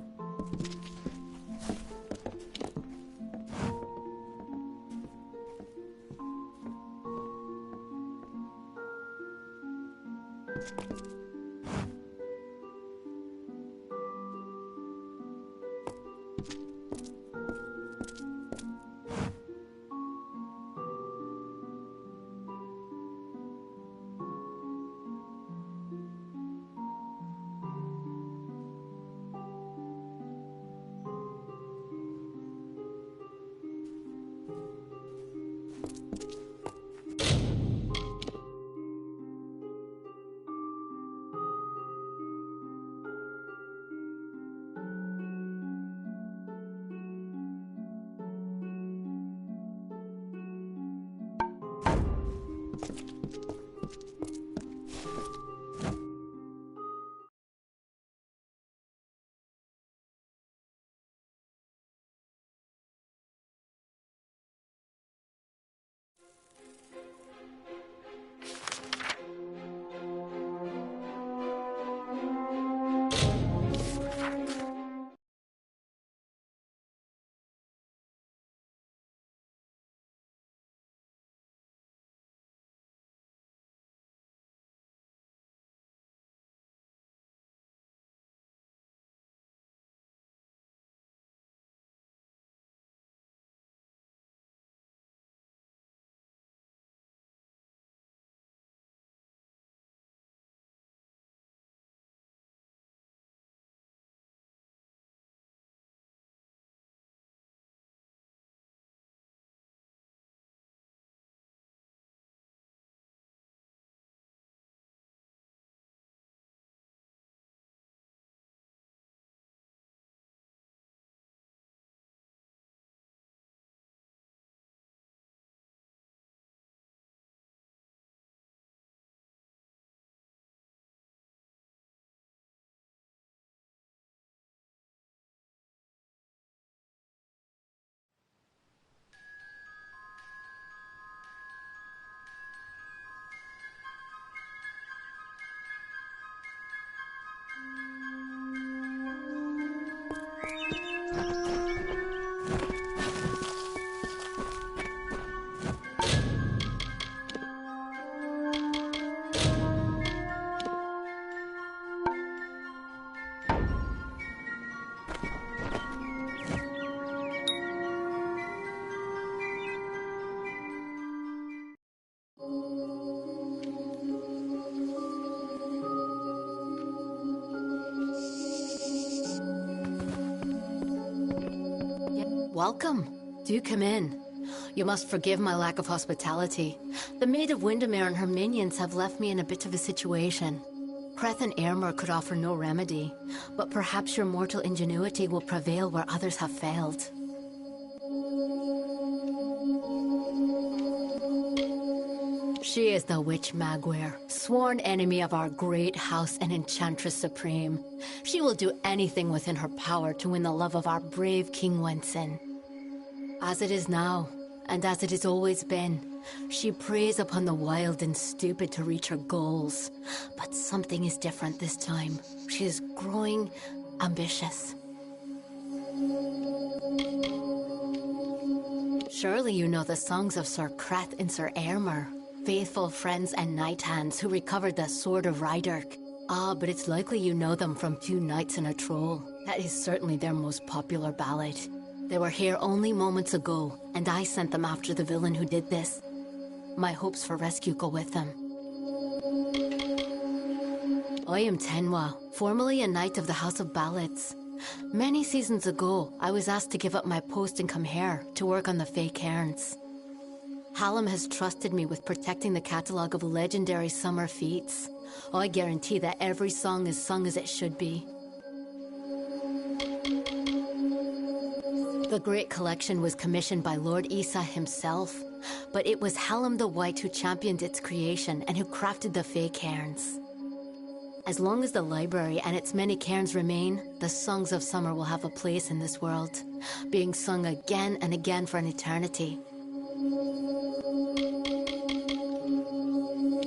Welcome. Do come in. You must forgive my lack of hospitality. The Maid of Windermere and her minions have left me in a bit of a situation. Creth and Airmer could offer no remedy, but perhaps your mortal ingenuity will prevail where others have failed. She is the Witch Magware, sworn enemy of our great house and Enchantress Supreme. She will do anything within her power to win the love of our brave King Wensin. As it is now, and as it has always been, she preys upon the wild and stupid to reach her goals. But something is different this time. She is growing ambitious. Surely you know the songs of Sir Creth and Sir Airmer, faithful friends and knight hands who recovered the Sword of Ryderk. Ah, but it's likely you know them from Two Knights and a Troll. That is certainly their most popular ballad. They were here only moments ago, and I sent them after the villain who did this. My hopes for rescue go with them. I am Tenwa, formerly a knight of the House of Ballads. Many seasons ago, I was asked to give up my post and come here to work on the Fey Cairns. Hallam has trusted me with protecting the catalogue of legendary summer feats. I guarantee that every song is sung as it should be. The Great Collection was commissioned by Lord Isa himself, but it was Hallam the White who championed its creation and who crafted the Fey Cairns. As long as the library and its many cairns remain, the songs of summer will have a place in this world, being sung again and again for an eternity.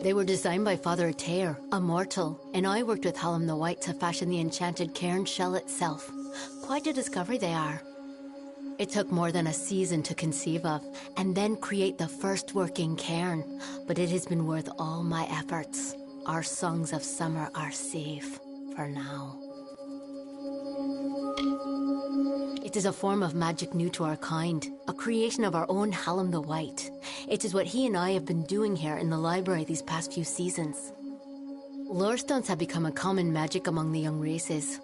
They were designed by Father Atair, a mortal, and I worked with Hallam the White to fashion the enchanted cairn shell itself. Quite a discovery they are. It took more than a season to conceive of, and then create the first working cairn, but it has been worth all my efforts. Our songs of summer are safe, for now. It is a form of magic new to our kind, a creation of our own Hallam the White. It is what he and I have been doing here in the library these past few seasons. Lore stones have become a common magic among the young races.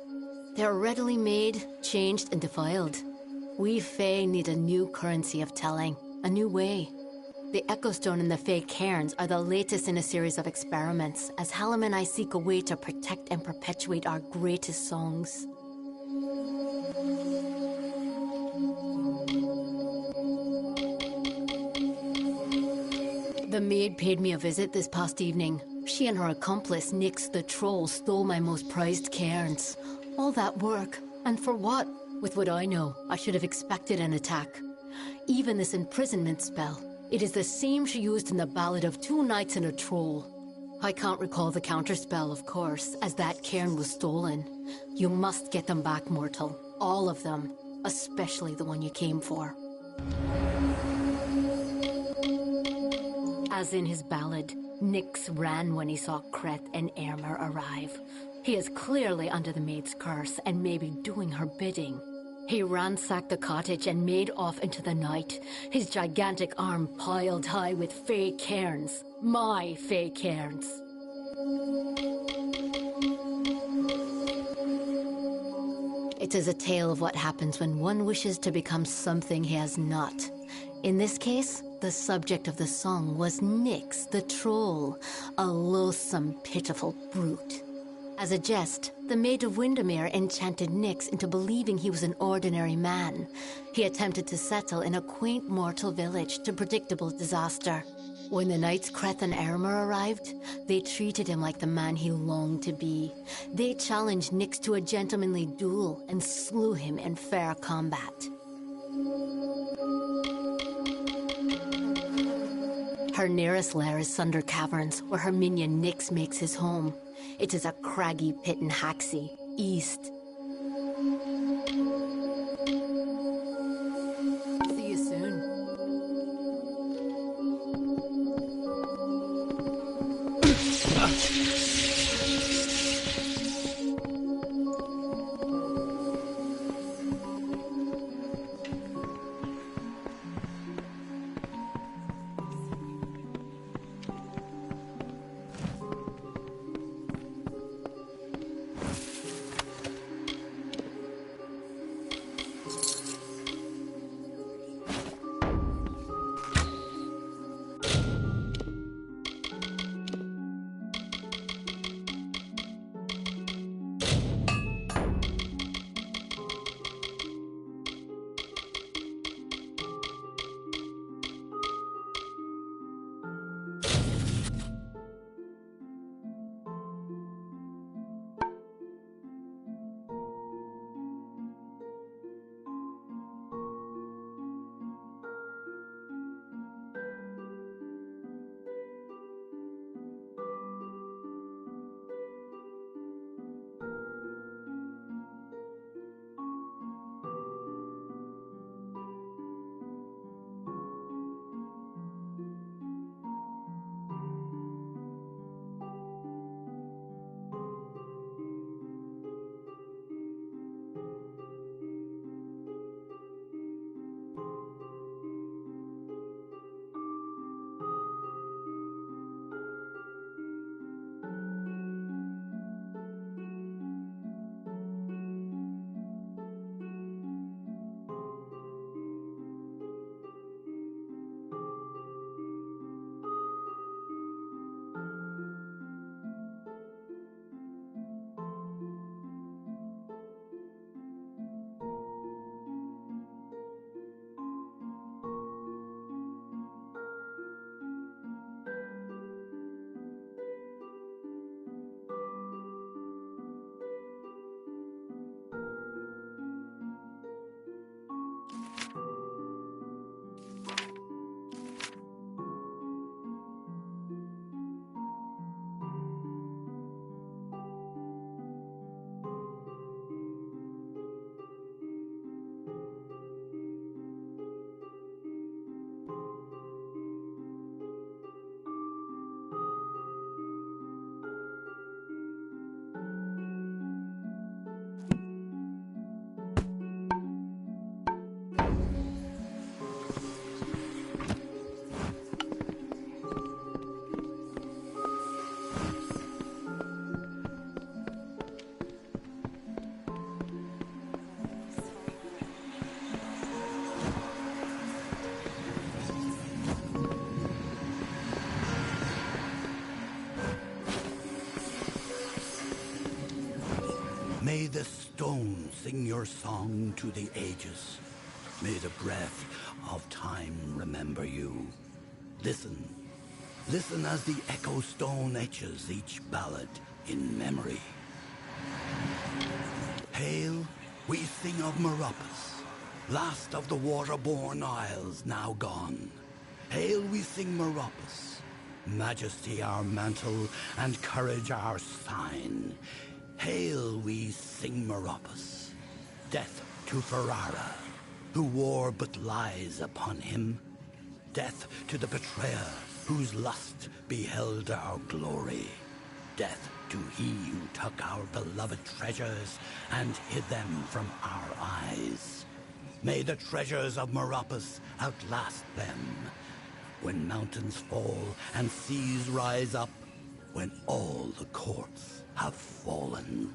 They are readily made, changed, and defiled. We Fae need a new currency of telling, a new way. The Echo Stone and the Fey Cairns are the latest in a series of experiments, as Hallam and I seek a way to protect and perpetuate our greatest songs. The maid paid me a visit this past evening. She and her accomplice, Nyx the Troll, stole my most prized cairns. All that work, and for what? With what I know, I should have expected an attack. Even this imprisonment spell, it is the same she used in the Ballad of Two Knights and a Troll. I can't recall the counterspell, of course, as that cairn was stolen. You must get them back, mortal. All of them. Especially the one you came for. As in his ballad, Nyx ran when he saw Creth and Airmer arrive. He is clearly under the maid's curse and may be doing her bidding. He ransacked the cottage and made off into the night, his gigantic arm piled high with Fey Cairns. My Fey Cairns. It is a tale of what happens when one wishes to become something he has not. In this case, the subject of the song was Nyx the Troll, a loathsome, pitiful brute. As a jest, the Maid of Windermere enchanted Nyx into believing he was an ordinary man. He attempted to settle in a quaint mortal village to predictable disaster. When the knights Creth and Airmer arrived, they treated him like the man he longed to be. They challenged Nyx to a gentlemanly duel and slew him in fair combat. Her nearest lair is Sunder Caverns, where her minion Nyx makes his home. It is a craggy pit in Haxie, east. this stone sing your song to the ages. May the breath of time remember you. Listen. Listen as the echo stone etches each ballad in memory. Hail, we sing of Meropis, last of the waterborne isles now gone. Hail, we sing Meropis, majesty our mantle and courage our sign. Hail, we sing Meropis, death to Ferrara, who wore but lies upon him. Death to the betrayer, whose lust beheld our glory. Death to he who took our beloved treasures and hid them from our eyes. May the treasures of Meropis outlast them. When mountains fall and seas rise up, when all the courts have fallen.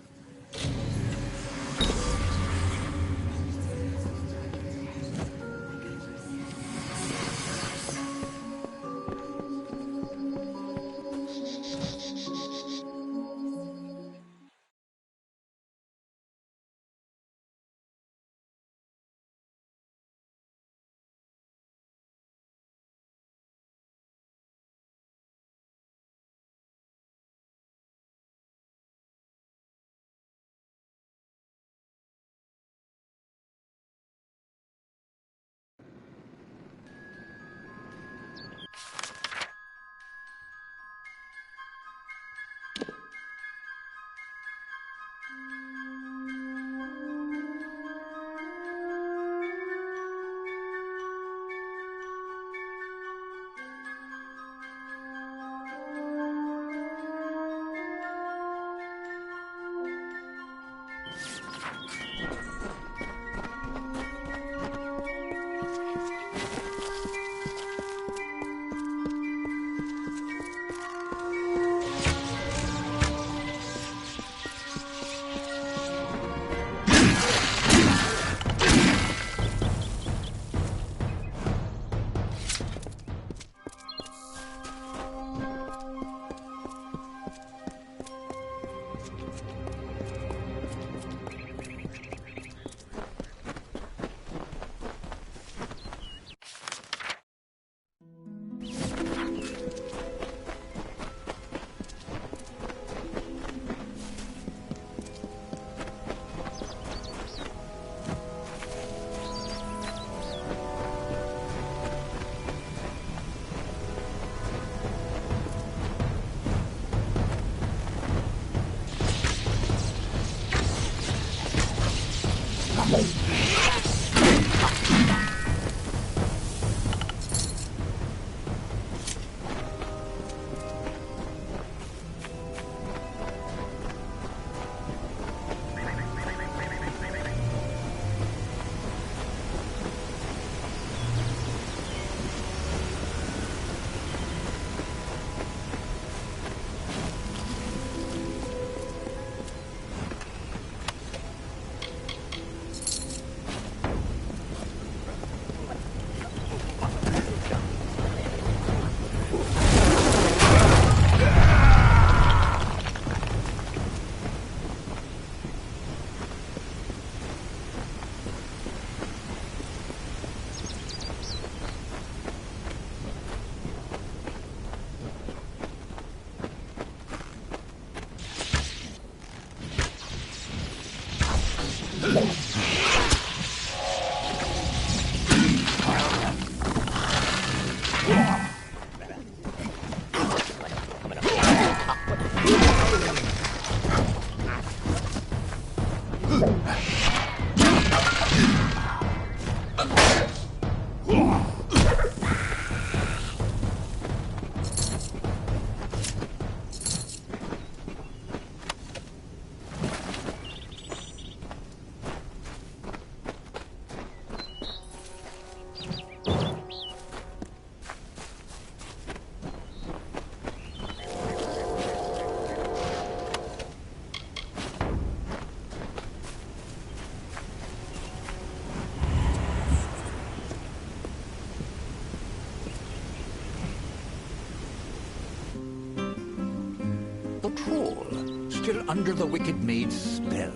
Troll, still under the wicked maid's spell,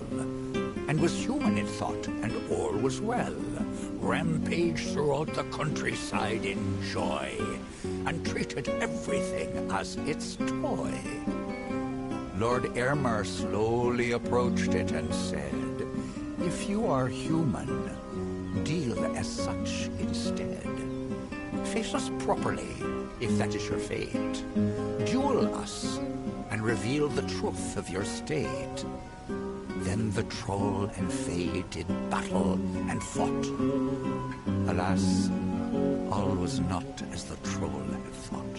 and was human, it thought, and all was well. Rampaged throughout the countryside in joy, and treated everything as its toy. Lord Airmer slowly approached it and said, "If you are human, deal as such instead. Face us properly, if that is your fate. Duel us, and reveal the truth of your state." Then the troll and fae did battle and fought. Alas, all was not as the troll had thought.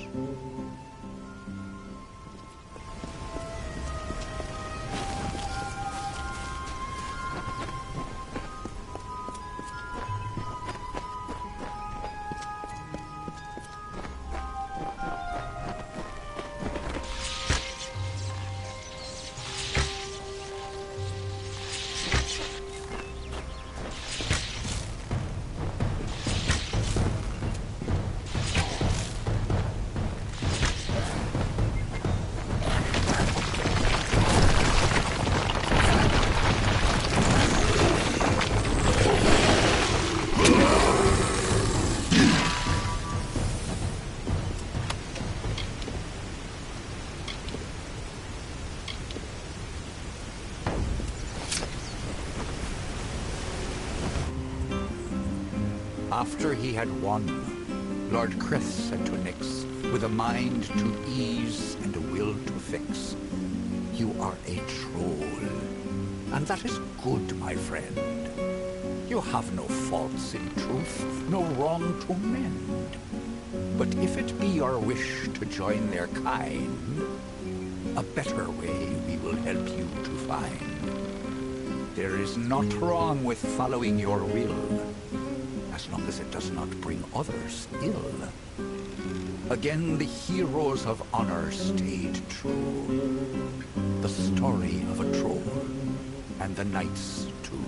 After he had won, Lord Krith said to Nyx, with a mind to ease and a will to fix, "You are a troll, and that is good, my friend. You have no faults in truth, no wrong to mend. But if it be your wish to join their kind, a better way we will help you to find. There is naught wrong with following your will, as long as it does not bring others ill." Again the heroes of honor stayed true. The story of a troll, and the knights too.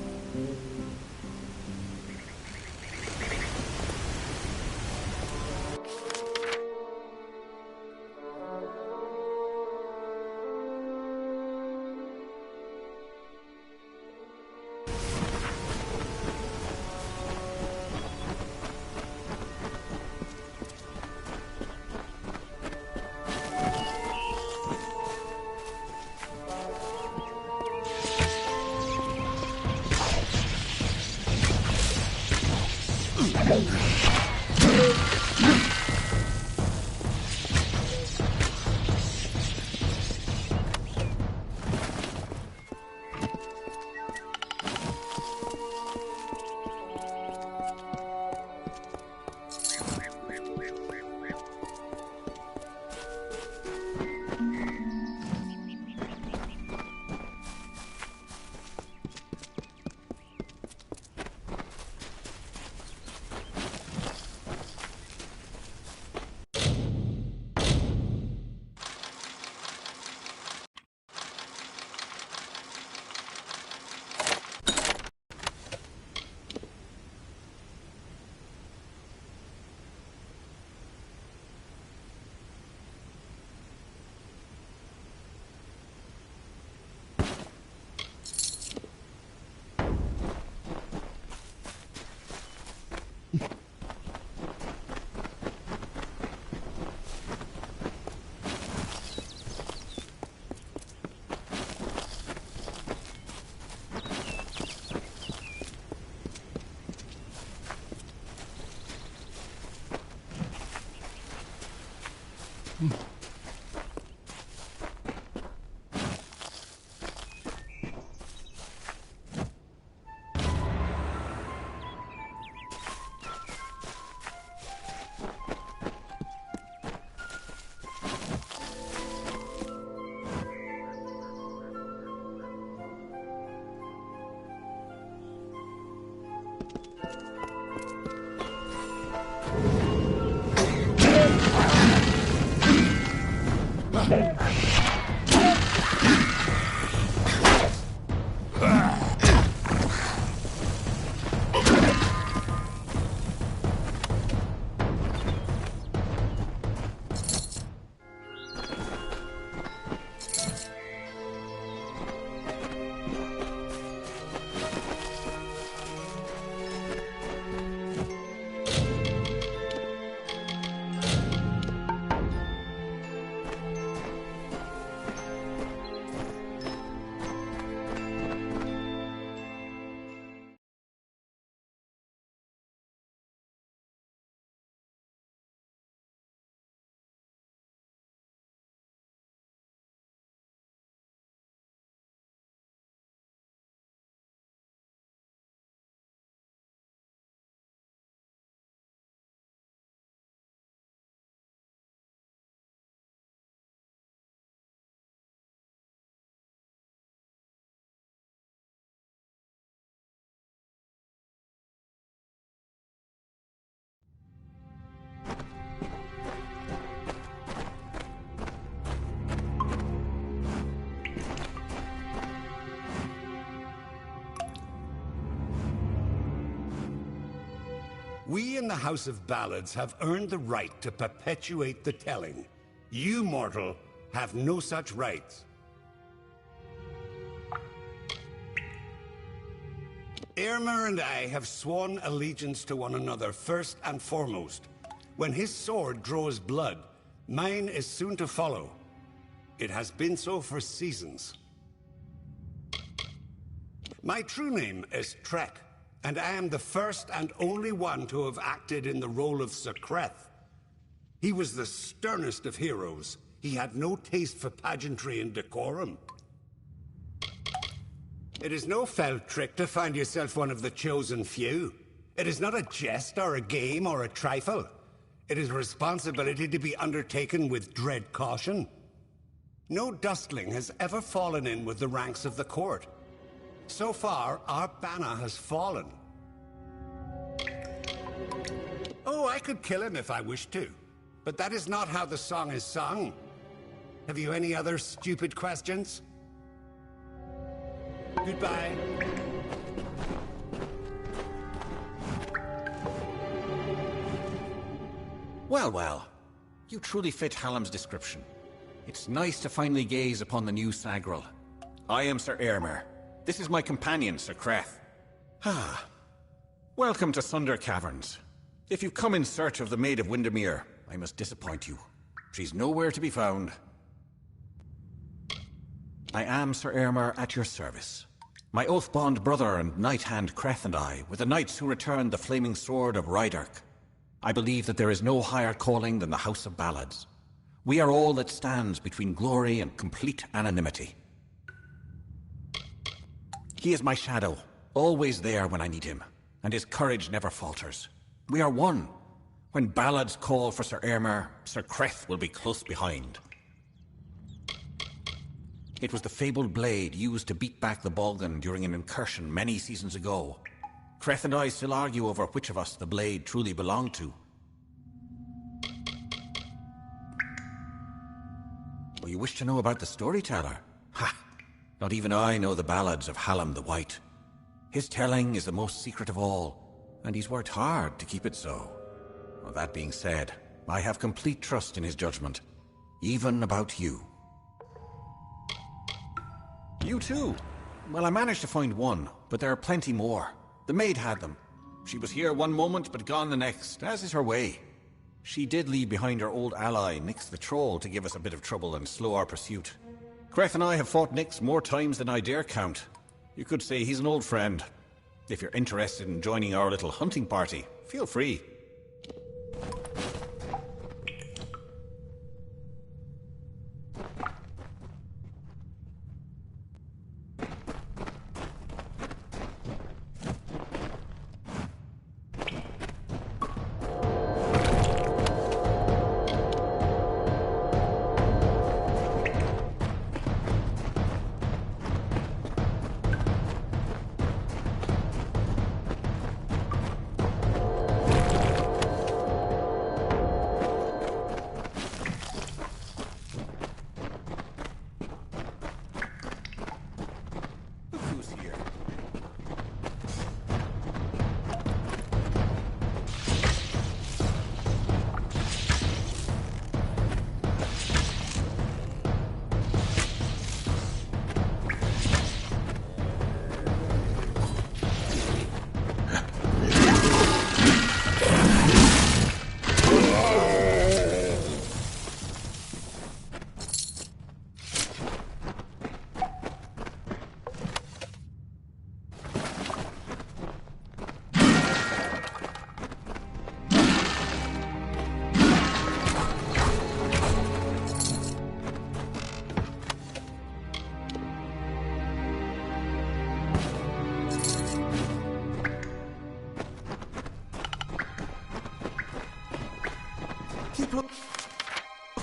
We in the House of Ballads have earned the right to perpetuate the telling. You, mortal, have no such rights. Irmer and I have sworn allegiance to one another first and foremost. When his sword draws blood, mine is soon to follow. It has been so for seasons. My true name is Trek, and I am the first and only one to have acted in the role of Sir Kreth. He was the sternest of heroes. He had no taste for pageantry and decorum. It is no fell trick to find yourself one of the chosen few. It is not a jest or a game or a trifle. It is a responsibility to be undertaken with dread caution. No dustling has ever fallen in with the ranks of the court. So far, our banner has fallen. Oh, I could kill him if I wished to. But that is not how the song is sung. Have you any other stupid questions? Goodbye. Well, well. You truly fit Hallam's description. It's nice to finally gaze upon the new Sagril. I am Sir Irmer. This is my companion, Sir Kreth. Ah. Welcome to Sunder Caverns. If you've come in search of the Maid of Windermere, I must disappoint you. She's nowhere to be found. I am Sir Irmer at your service. My oath-bond brother and knight-hand Kreth and I were the knights who returned the flaming sword of Rydark. I believe that there is no higher calling than the House of Ballads. We are all that stands between glory and complete anonymity. He is my shadow, always there when I need him, and his courage never falters. We are one. When Ballads call for Sir Irmer, Sir Kreth will be close behind. It was the fabled blade used to beat back the Balgan during an incursion many seasons ago. Kreth and I still argue over which of us the blade truly belonged to. Well, you wish to know about the storyteller? Ha! Not even I know the ballads of Hallam the White. His telling is the most secret of all, and he's worked hard to keep it so. Well, that being said, I have complete trust in his judgment, even about you. You too? Well, I managed to find one, but there are plenty more. The maid had them. She was here one moment, but gone the next, as is her way. She did leave behind her old ally, Nyx the Troll, to give us a bit of trouble and slow our pursuit. Kreth and I have fought Nyx more times than I dare count. You could say he's an old friend. If you're interested in joining our little hunting party, feel free.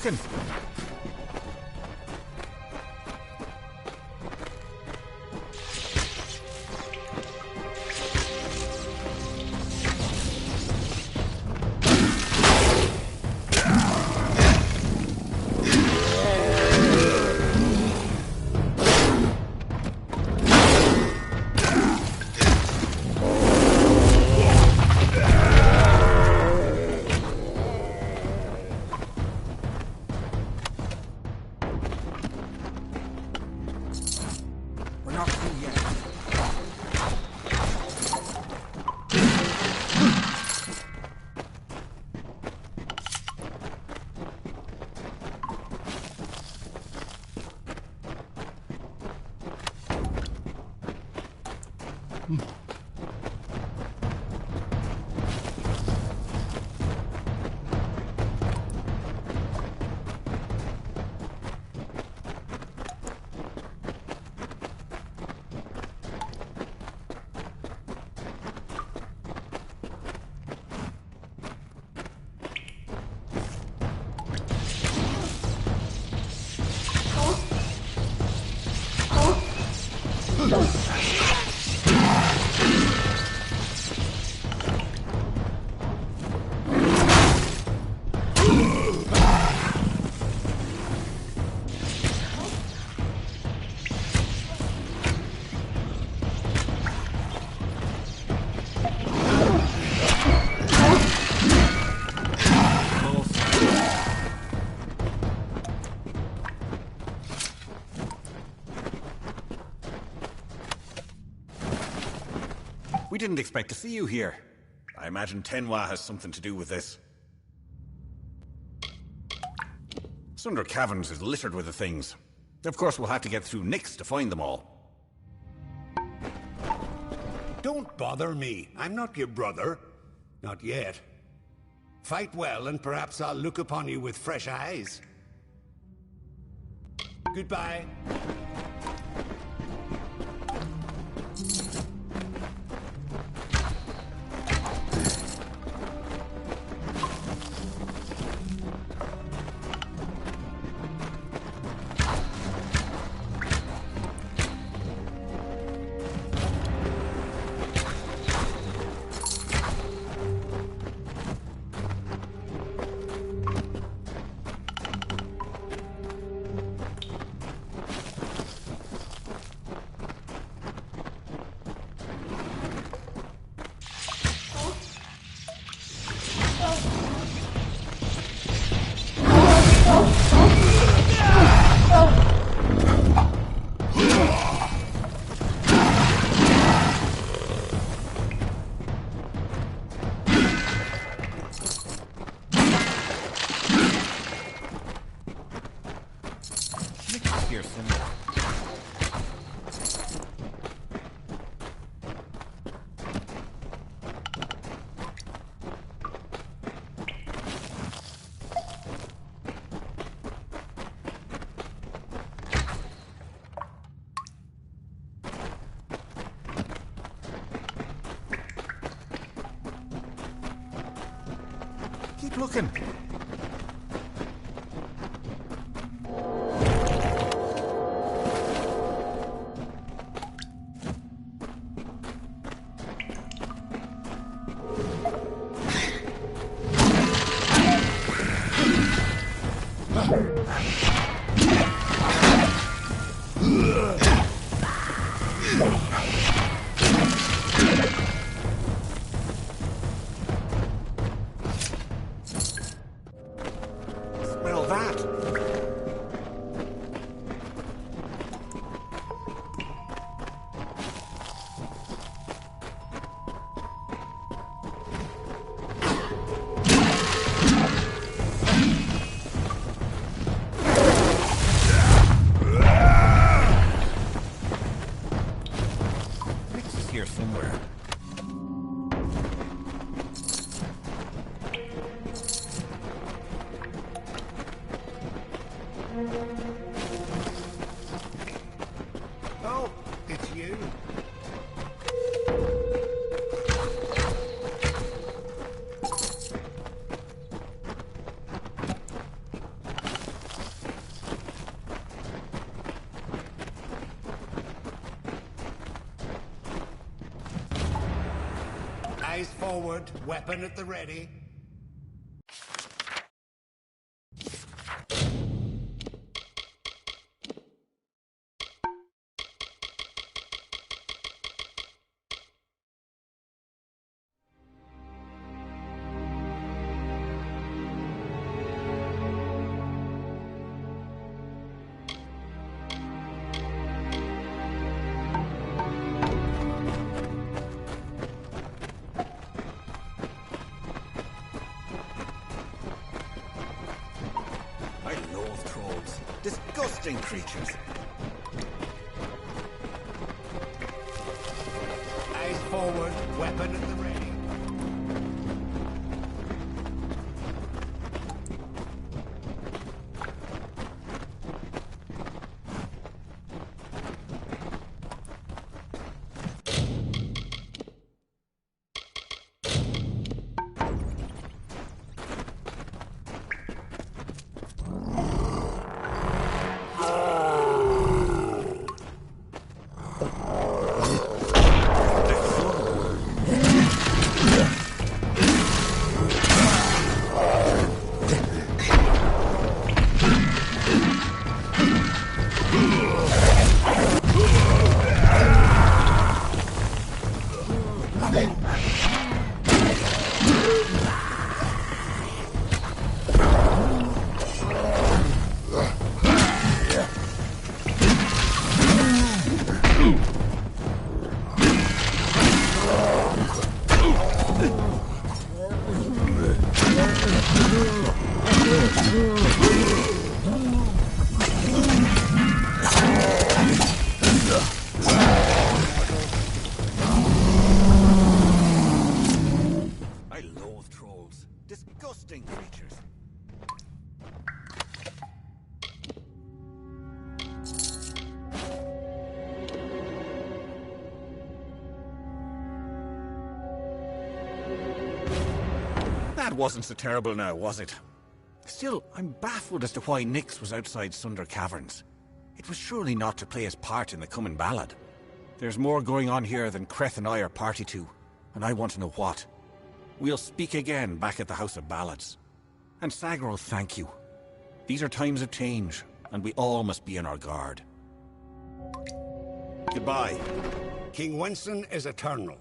Looking. didn't expect to see you here. I imagine Tenwa has something to do with this. Sunder Caverns is littered with the things. Of course, we'll have to get through Nyx to find them all. Don't bother me. I'm not your brother. Not yet. Fight well, and perhaps I'll look upon you with fresh eyes. Goodbye. Keep looking. Smell that! Nyx is here somewhere. Oh, it's you. Eyes forward, weapon at the ready. I loathe trolls. Disgusting creatures. Eyes forward, weapon at the ready. I loathe trolls. Disgusting creatures. That wasn't so terrible now, was it? Still, I'm baffled as to why Nyx was outside Sunder Caverns. It was surely not to play his part in the coming ballad. There's more going on here than Creth and I are party to, and I want to know what. We'll speak again back at the House of Ballads. And Sagro, thank you. These are times of change, and we all must be on our guard. Goodbye. King Wenson is eternal,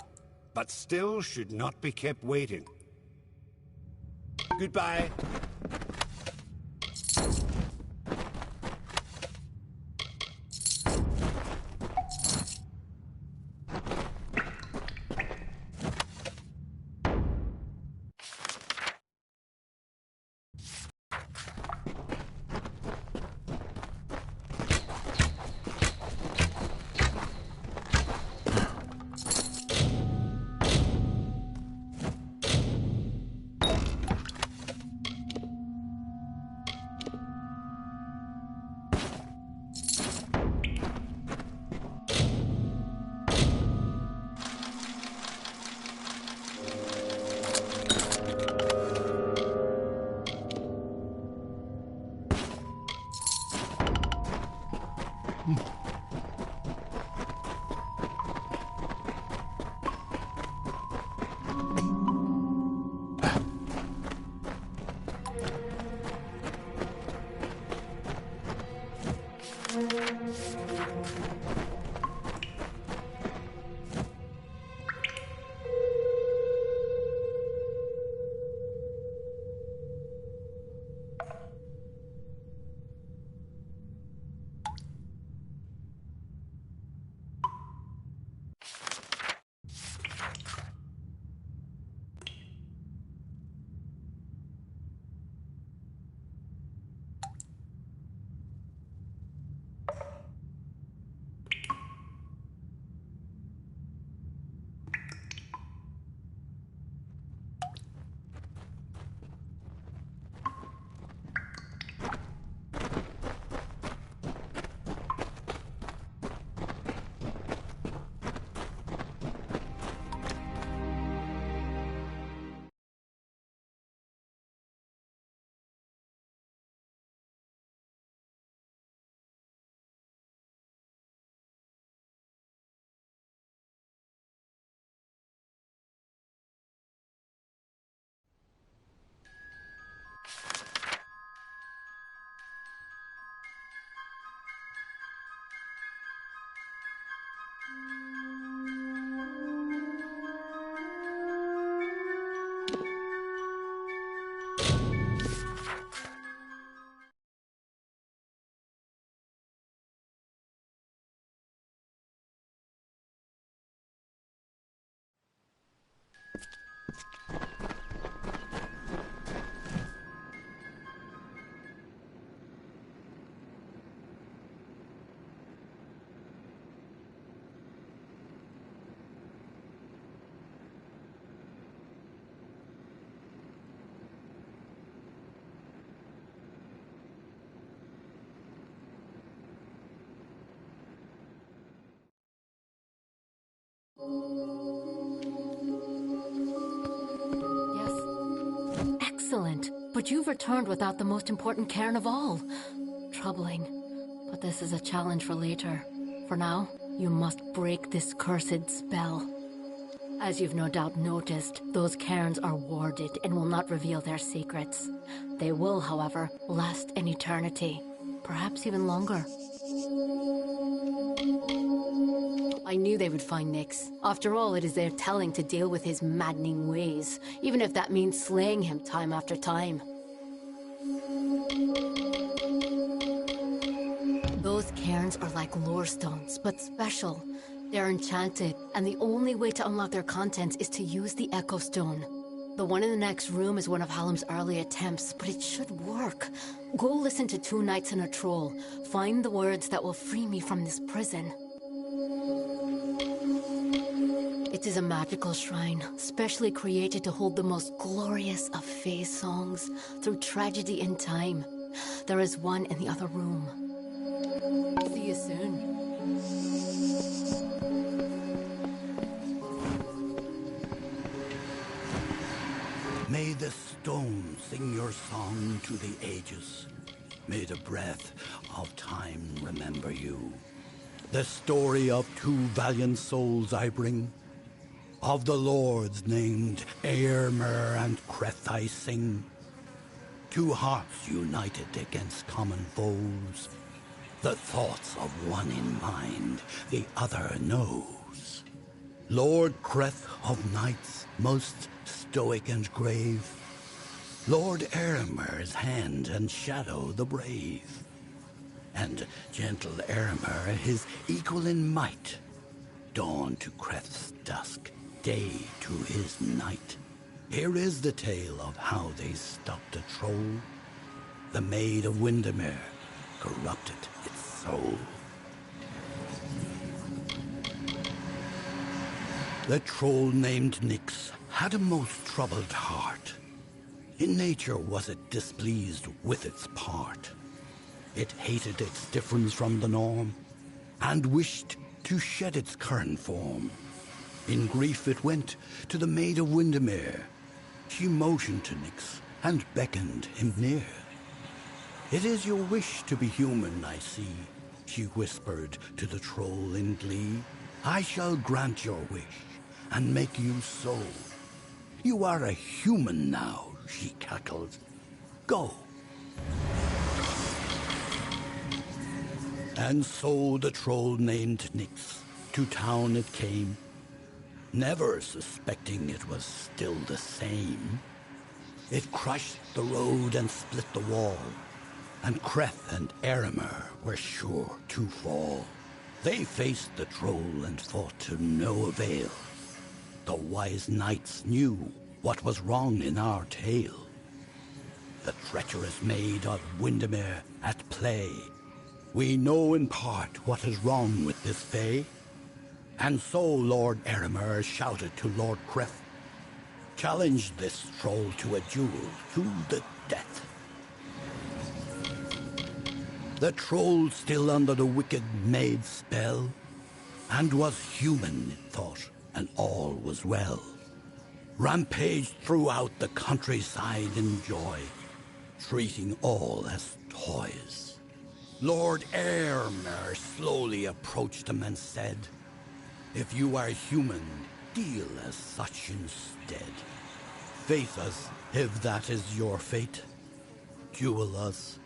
but still should not be kept waiting. Goodbye. Excellent. But you've returned without the most important cairn of all. Troubling. But this is a challenge for later. For now, you must break this cursed spell. As you've no doubt noticed, those cairns are warded and will not reveal their secrets. They will, however, last an eternity. Perhaps even longer. I knew they would find Nyx. After all, it is their telling to deal with his maddening ways, even if that means slaying him time after time. Those cairns are like lore stones, but special. They're enchanted, and the only way to unlock their contents is to use the Echo Stone. The one in the next room is one of Hallam's early attempts, but it should work. Go listen to Two Knights and a Troll. Find the words that will free me from this prison. It is a magical shrine, specially created to hold the most glorious of Fae songs through tragedy and time. There is one in the other room. See you soon. May the stone sing your song to the ages. May the breath of time remember you. The story of two valiant souls I bring. Of the lords named Eärmer and Creth I sing. Two hearts united against common foes. The thoughts of one in mind, the other knows. Lord Creth of knights, most stoic and grave. Lord Eärmer's hand and shadow the brave. And gentle Eärmer, his equal in might. Dawn to Creth's dusk, day to his night. Here is the tale of how they stopped a troll. The Maid of Windermere corrupted its soul. The troll named Nyx had a most troubled heart. In nature was it displeased with its part. It hated its difference from the norm, and wished to shed its current form. In grief it went to the Maid of Windermere. She motioned to Nyx and beckoned him near. "It is your wish to be human, I see," she whispered to the troll in glee. "I shall grant your wish and make you so. You are a human now," she cackled. "Go." And so the troll named Nyx to town it came, never suspecting it was still the same. It crushed the road and split the wall, and Creth and Eärmer were sure to fall. They faced the troll and fought to no avail. The wise knights knew what was wrong in our tale. The treacherous Maid of Windermere at play. We know in part what is wrong with this Fae. And so Lord Eärmer shouted to Lord Creth, challenged this troll to a duel to the death. The troll still under the wicked maid's spell, and was human, it thought, and all was well. Rampaged throughout the countryside in joy, treating all as toys. Lord Eärmer slowly approached him and said, "If you are human, deal as such instead. Face us, if that is your fate. Duel us,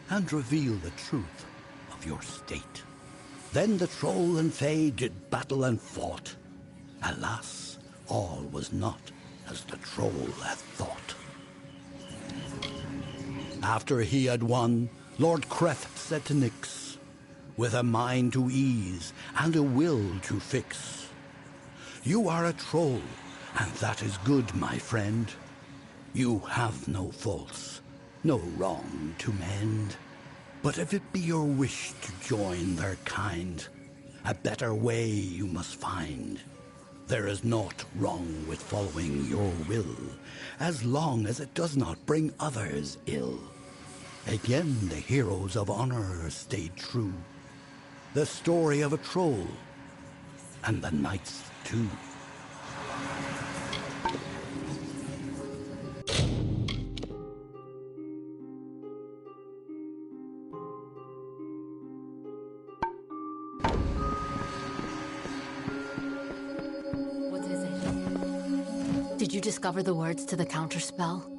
and reveal the truth of your state." Then the troll and Fae did battle and fought. Alas, all was not as the troll had thought. After he had won, Lord Creth said to Nyx, with a mind to ease and a will to fix, "You are a troll, and that is good, my friend. You have no faults, no wrong to mend. But if it be your wish to join their kind, a better way you must find. There is naught wrong with following your will, as long as it does not bring others ill." Again the heroes of honor stayed true. The story of a troll, and the knights too. What is it? Did you discover the words to the counterspell?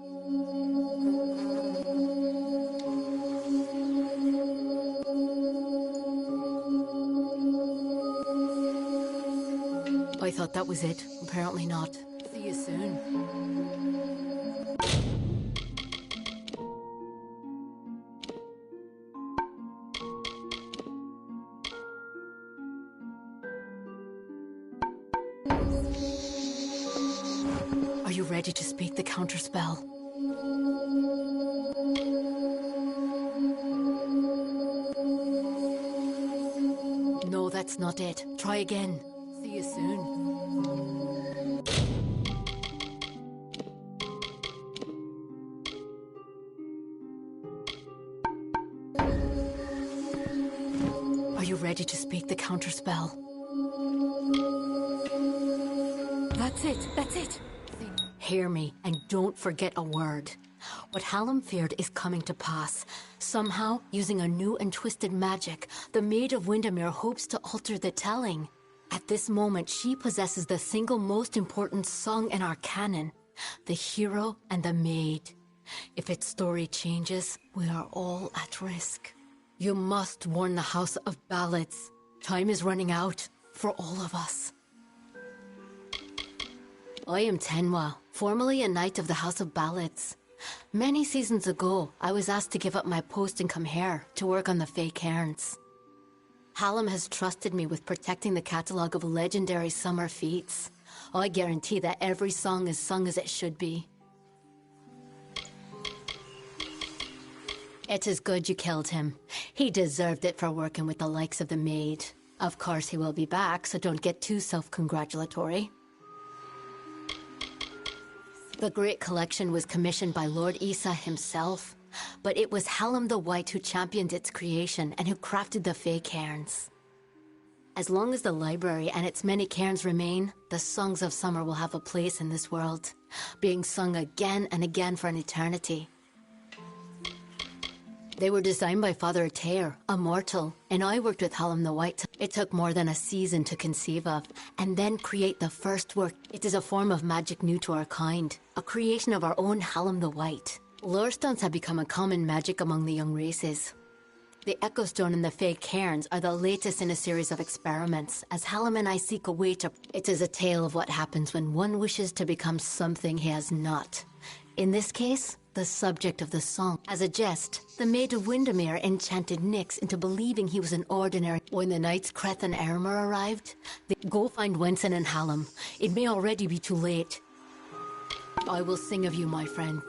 I thought that was it. Apparently not. See you soon. ready to speak the counterspell? No, that's not it. Try again. See you soon. Are you ready to speak the counterspell? That's it. That's it. Hear me, and don't forget a word. What Hallam feared is coming to pass. Somehow, using a new and twisted magic, the Maid of Windermere hopes to alter the telling. At this moment, she possesses the single most important song in our canon, the hero and the maid. If its story changes, we are all at risk. You must warn the House of Ballads. Time is running out for all of us. I am Tenwa, formerly a knight of the House of Ballads. Many seasons ago, I was asked to give up my post and come here to work on the Fae Cairns. Hallam has trusted me with protecting the catalogue of legendary summer feats. I guarantee that every song is sung as it should be. It is good you killed him. He deserved it for working with the likes of the maid. Of course he will be back, so don't get too self-congratulatory. The Great Collection was commissioned by Lord Issa himself, but it was Hallam the White who championed its creation and who crafted the Fae Cairns. As long as the library and its many cairns remain, the songs of summer will have a place in this world, being sung again and again for an eternity. They were designed by Father Atair, a mortal, and I worked with Hallam the White. It took more than a season to conceive of, and then create the first work. It is a form of magic new to our kind, a creation of our own Hallam the White. Lore stones have become a common magic among the young races. The Echo Stone and the Fae Cairns are the latest in a series of experiments, as Hallam and I seek a way to... It is a tale of what happens when one wishes to become something he has not. In this case, the subject of the song. As a jest, the Maid of Windermere enchanted Nyx into believing he was an ordinary. When the knights Kreth and Ermer arrived, they go find Wenson and Hallam. It may already be too late. I will sing of you, my friend.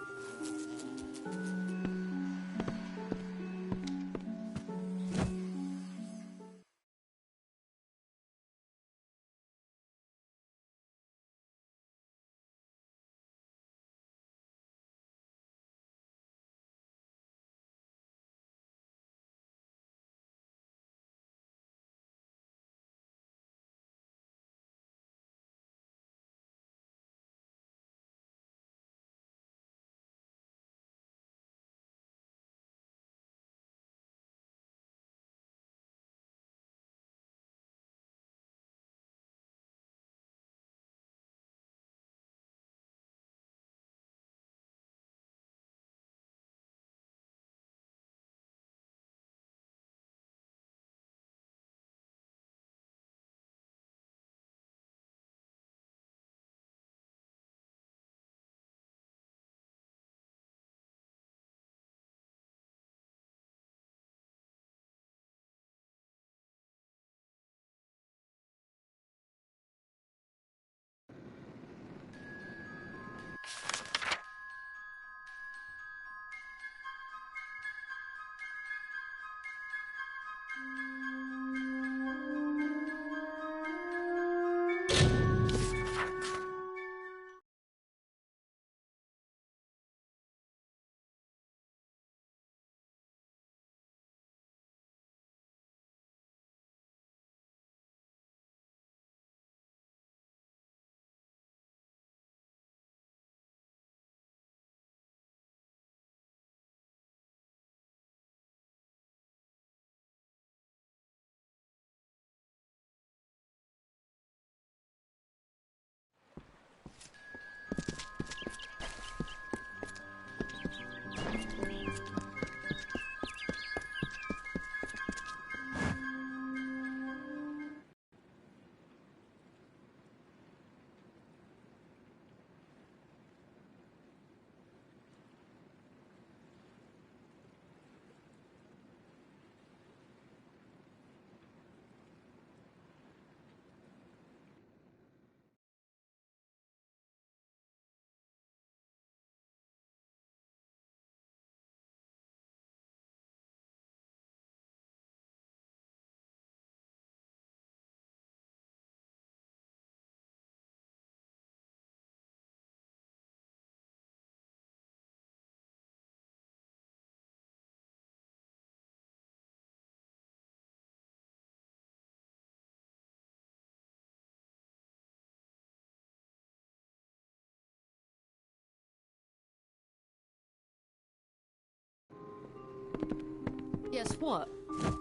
Guess what?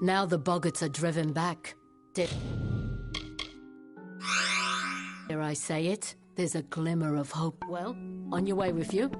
Now the boggarts are driven back. Dare I say it? There's a glimmer of hope. Well, on your way with you.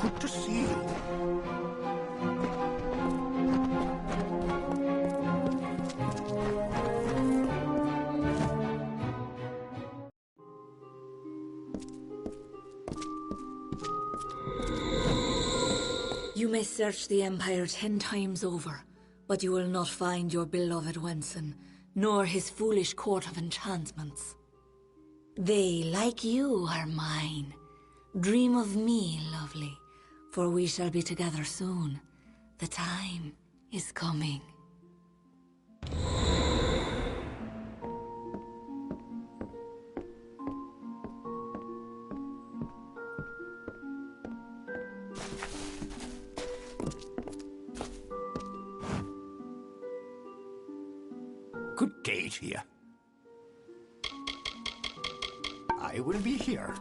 Good to see you. You may search the Empire 10 times over, but you will not find your beloved Wenson, nor his foolish court of enchantments. They, like you, are mine. Dream of me, lovely, for we shall be together soon. The time is coming. Good day to you. I will be here.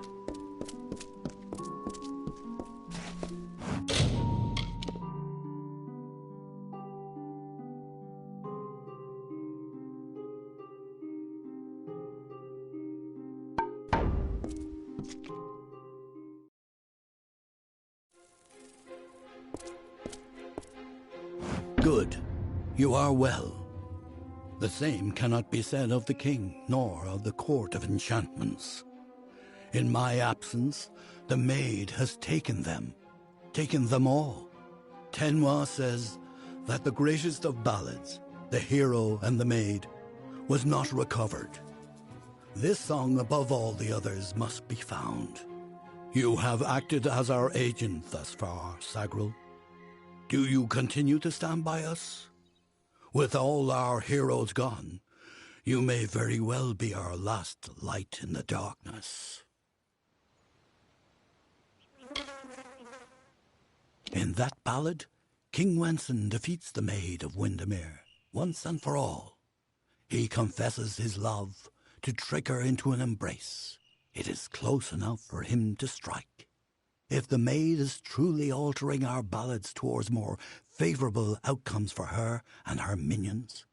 Good. You are well. The same cannot be said of the king, nor of the court of enchantments. In my absence, the maid has taken them all. Tenwa says that the greatest of ballads, the hero and the maid, was not recovered. This song above all the others must be found. You have acted as our agent thus far, Sagril. Do you continue to stand by us? With all our heroes gone, you may very well be our last light in the darkness. In that ballad, King Wenson defeats the Maid of Windermere once and for all. He confesses his love to trick her into an embrace. It is close enough for him to strike. If the maid is truly altering our ballads towards more favorable outcomes for her and her minions,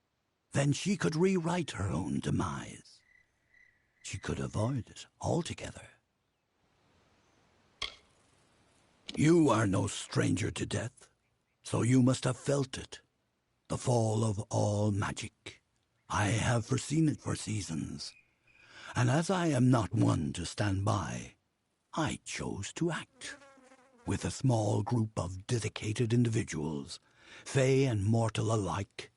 then she could rewrite her own demise. She could avoid it altogether. You are no stranger to death, so you must have felt it. The fall of all magic. I have foreseen it for seasons, and as I am not one to stand by, I chose to act. With a small group of dedicated individuals, fey and mortal alike,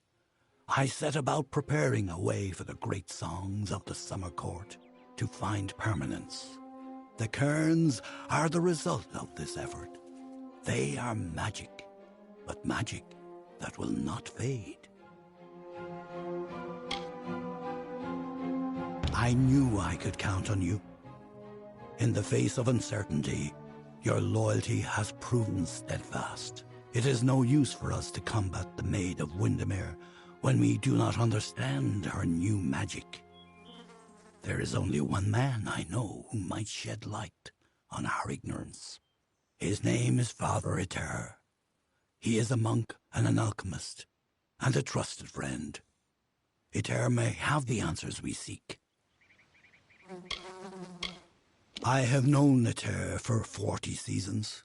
I set about preparing a way for the great songs of the Summer Court to find permanence. The cairns are the result of this effort. They are magic, but magic that will not fade. I knew I could count on you. In the face of uncertainty, your loyalty has proven steadfast. It is no use for us to combat the Maid of Windermere when we do not understand her new magic. There is only one man I know who might shed light on our ignorance. His name is Father Eter. He is a monk and an alchemist, and a trusted friend. Eter may have the answers we seek. I have known Eter for 40 seasons.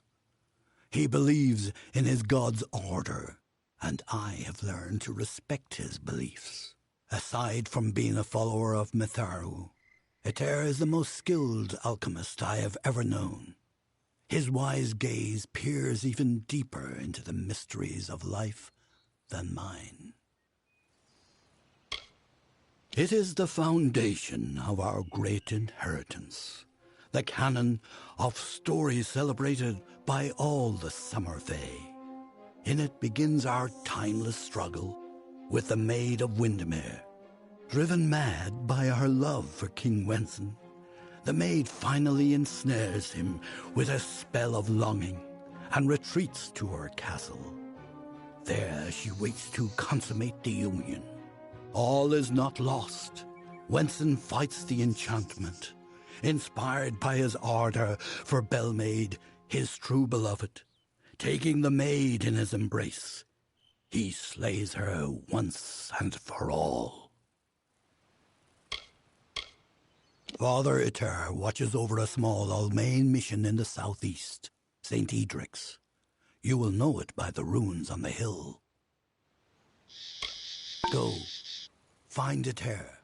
He believes in his god's order, and I have learned to respect his beliefs. Aside from being a follower of Mitharu, Eter is the most skilled alchemist I have ever known. His wise gaze peers even deeper into the mysteries of life than mine. It is the foundation of our great inheritance, the canon of stories celebrated by all the Summer Fae. In it begins our timeless struggle with the Maid of Windermere. Driven mad by her love for King Wenson, the maid finally ensnares him with a spell of longing and retreats to her castle. There she waits to consummate the union. All is not lost. Wenson fights the enchantment, inspired by his ardor for Bellmaid, his true beloved. Taking the maid in his embrace, he slays her once and for all. Father Eter watches over a small Almain mission in the southeast, St. Edric's. You will know it by the runes on the hill. Go, find Eter.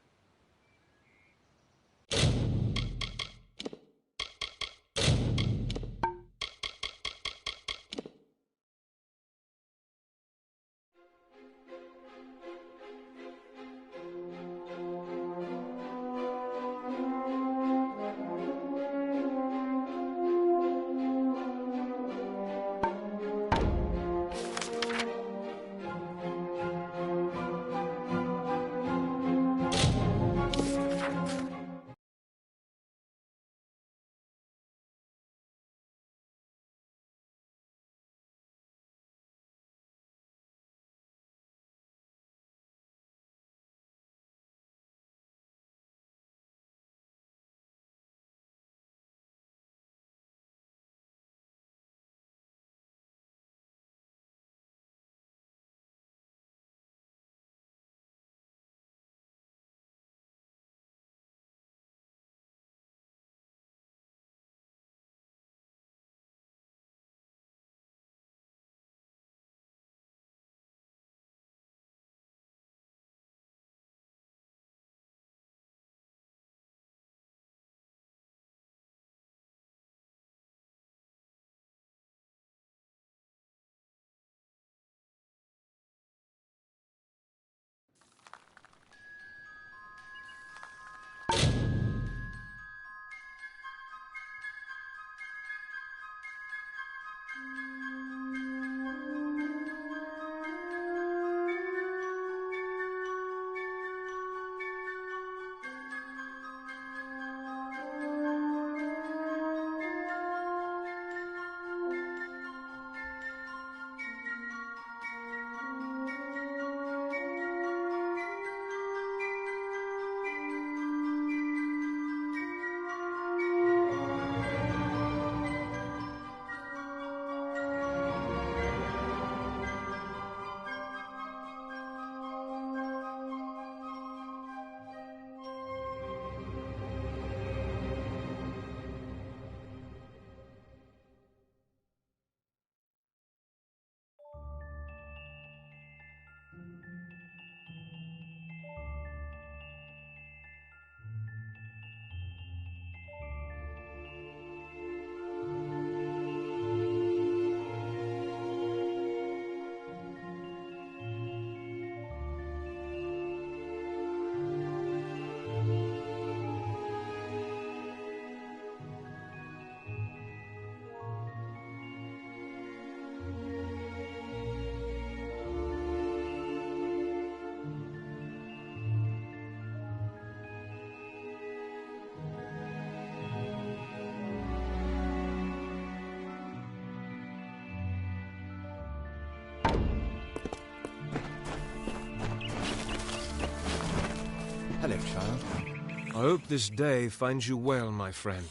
I hope this day finds you well, my friend.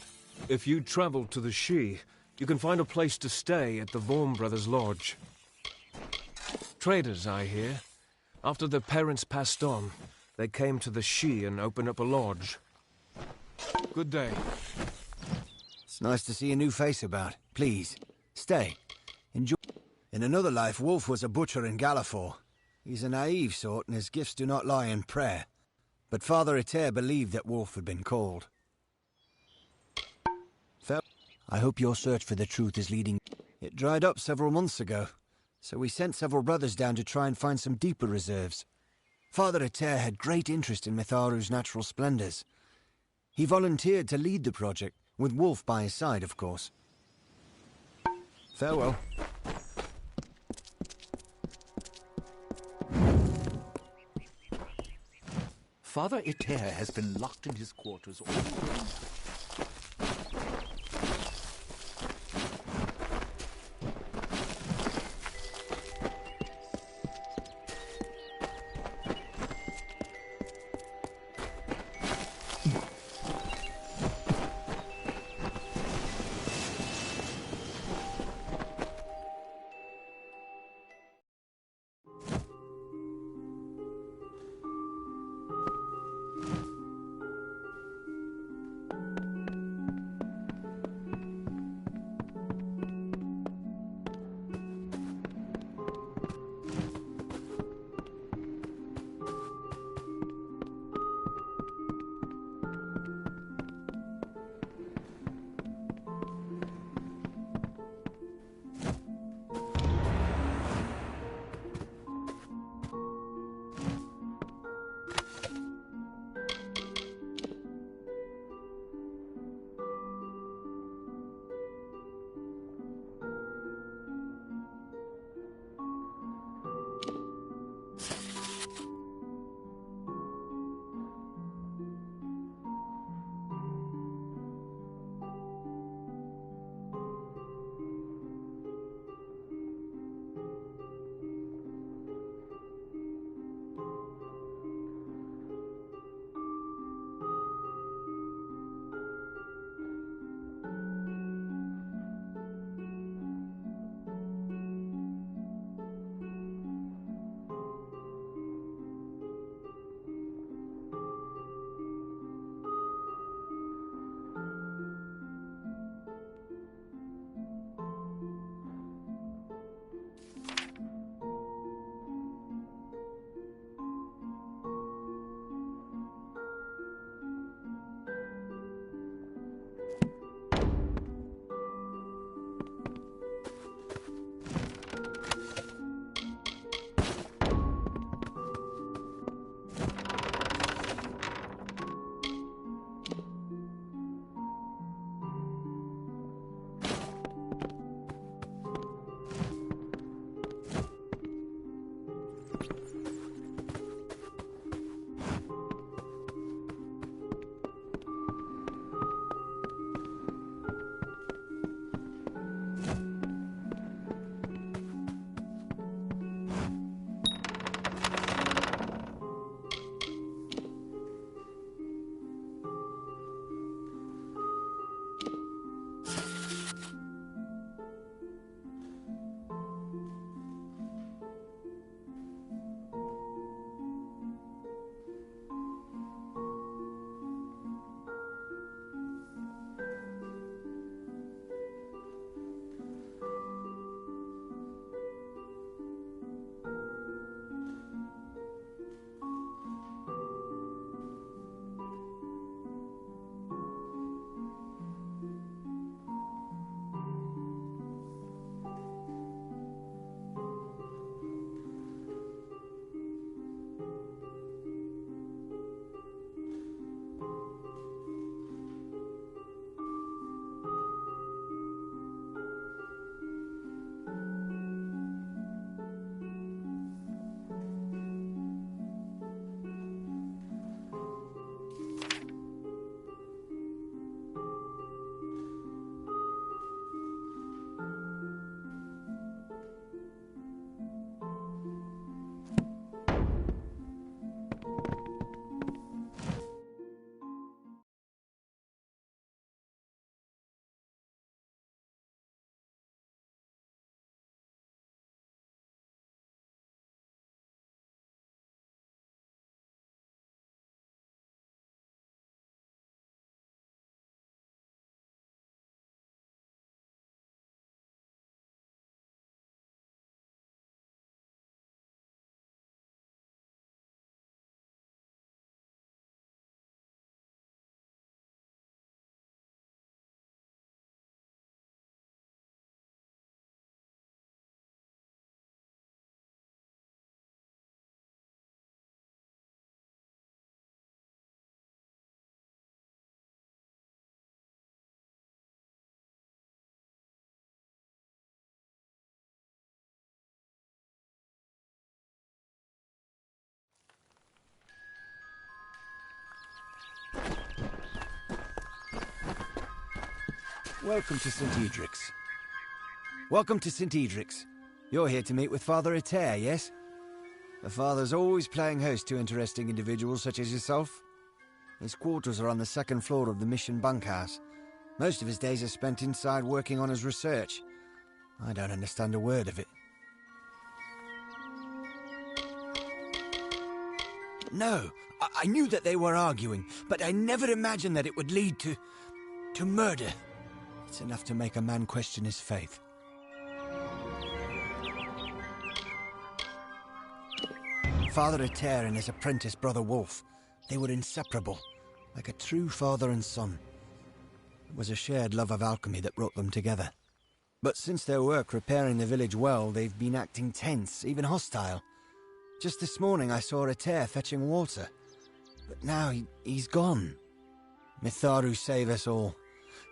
If you travel to the Shi, you can find a place to stay at the Vorm Brothers' Lodge. Traders, I hear. After their parents passed on, they came to the Shi and opened up a lodge. Good day. It's nice to see a new face about. Please, stay. Enjoy. In another life, Wolf was a butcher in Gallifore. He's a naive sort, and his gifts do not lie in prayer. But Father Eter believed that Wolf had been called. I hope your search for the truth is leading... It dried up several months ago, so we sent several brothers down to try and find some deeper reserves. Father Eter had great interest in Mitharu's natural splendors. He volunteered to lead the project, with Wolf by his side, of course. Farewell. Father Eter has been locked in his quarters all day. Welcome to St. Edric's. Welcome to St. Edric's. You're here to meet with Father Eter, yes? The Father's always playing host to interesting individuals such as yourself. His quarters are on the second floor of the mission bunkhouse. Most of his days are spent inside working on his research. I don't understand a word of it. No, I knew that they were arguing, but I never imagined that it would lead to murder. It's enough to make a man question his faith. Father Eter and his apprentice, Brother Wolf, they were inseparable, like a true father and son. It was a shared love of alchemy that brought them together. But since their work repairing the village well, they've been acting tense, even hostile. Just this morning I saw Eter fetching water, but now he's gone. Mitharu save us all.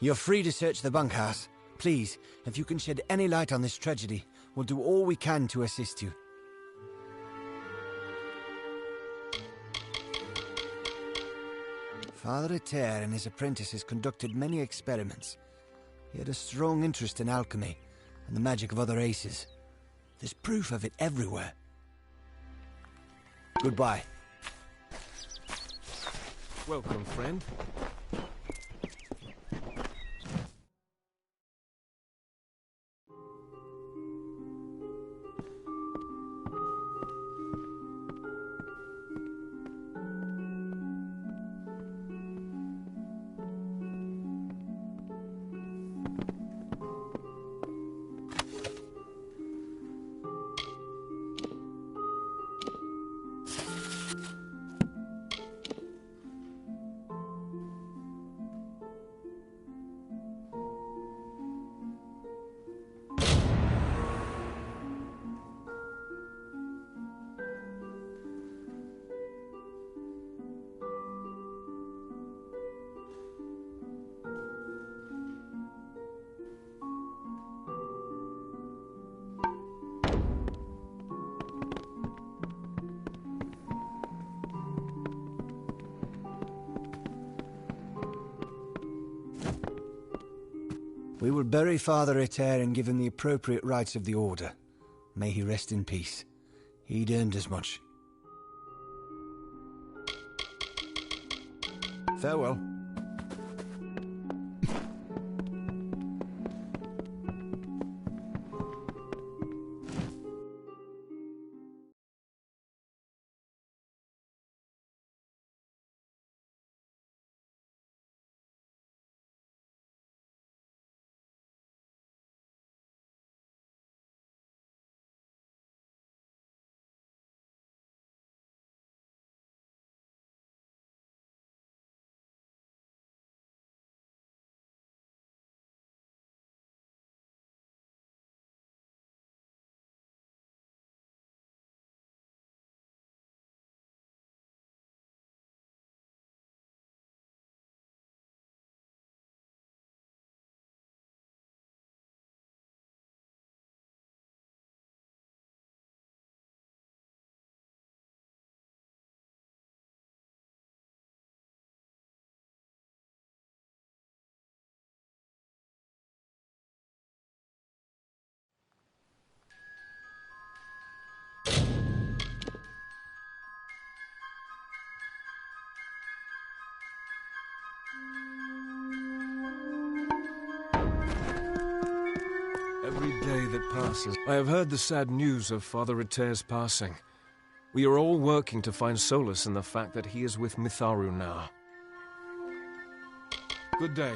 You're free to search the bunkhouse. Please, if you can shed any light on this tragedy, we'll do all we can to assist you. Father Eter and his apprentices conducted many experiments. He had a strong interest in alchemy and the magic of other races. There's proof of it everywhere. Goodbye. Welcome, friend. We will bury Father Eter and give him the appropriate rites of the Order. May he rest in peace. He'd earned as much. Farewell. Every day that passes, I have heard the sad news of Father Eter's passing. We are all working to find solace in the fact that he is with Mitharu now. Good day.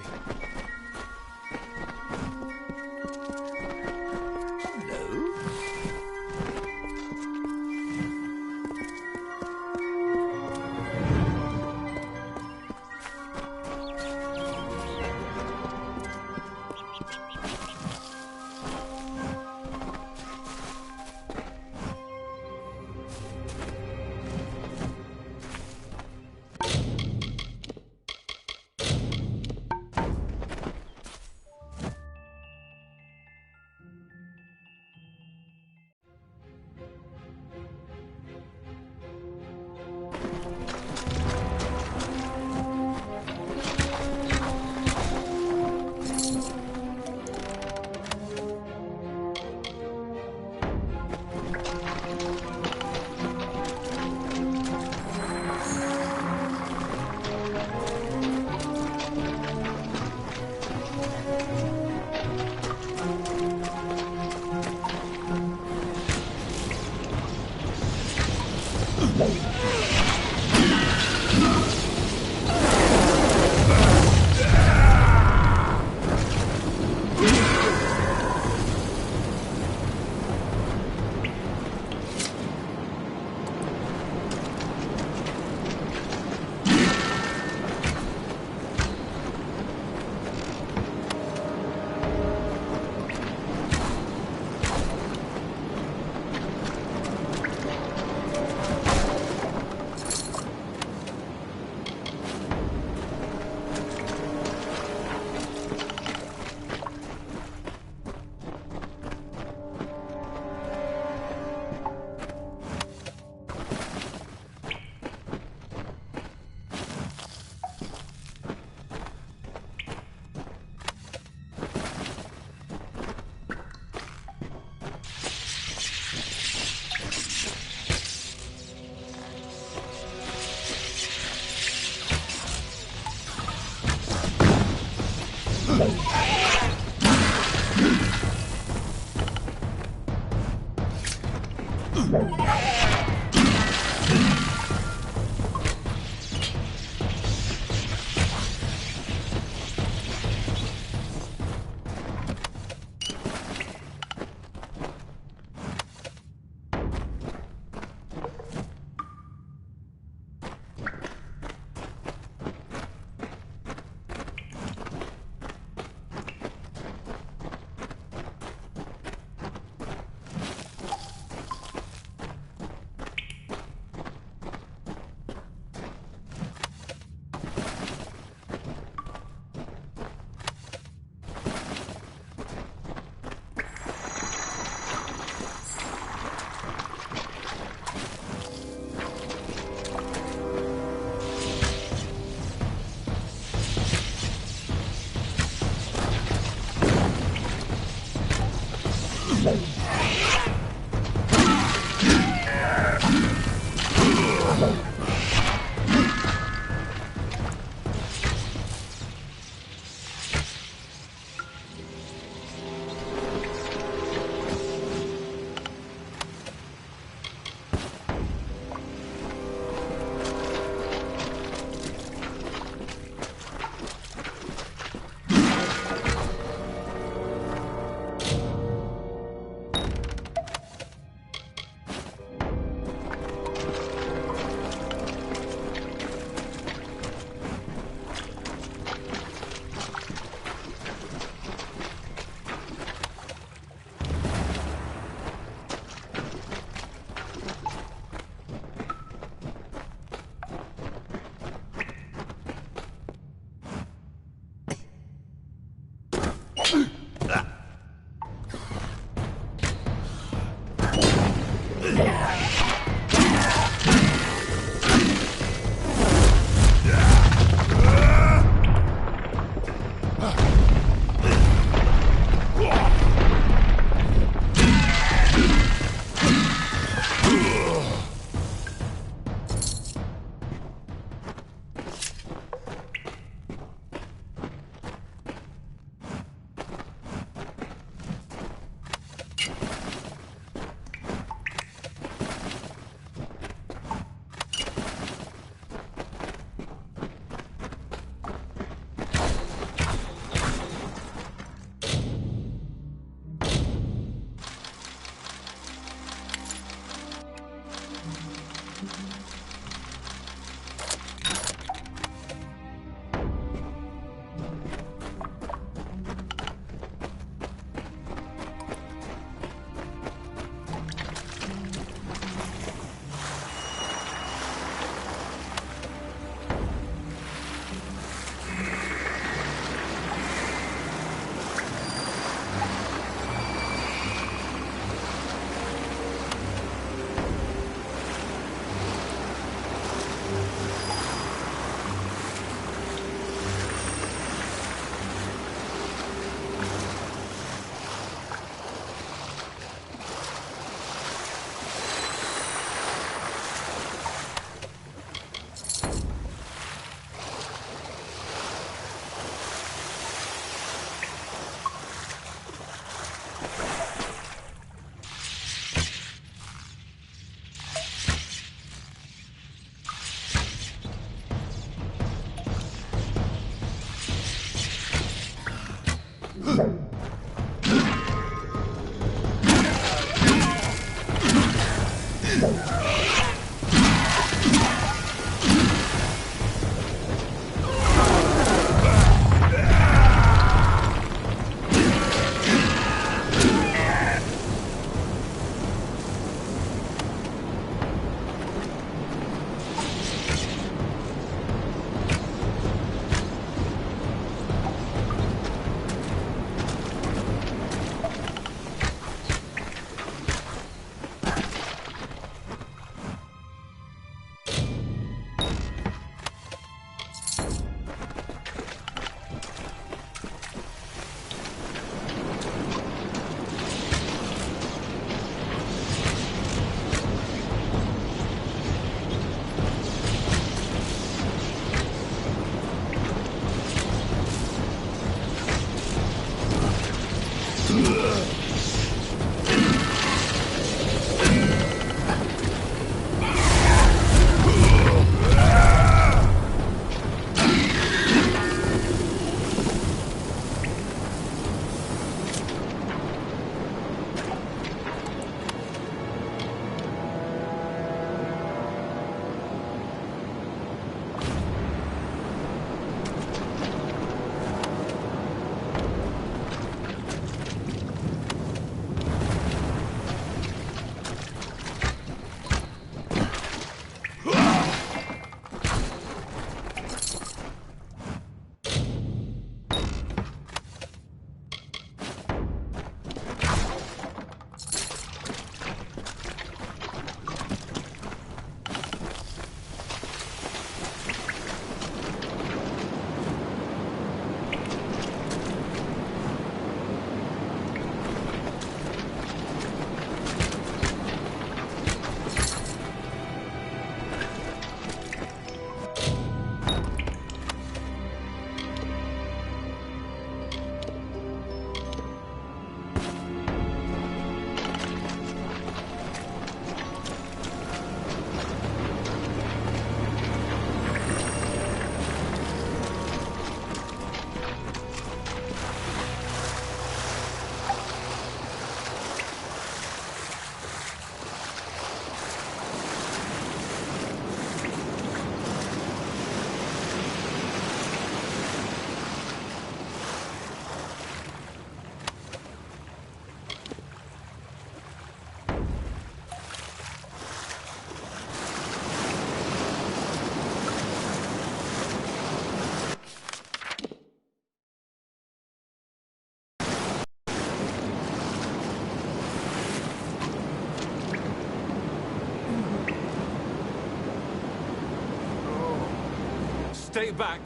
Stay back.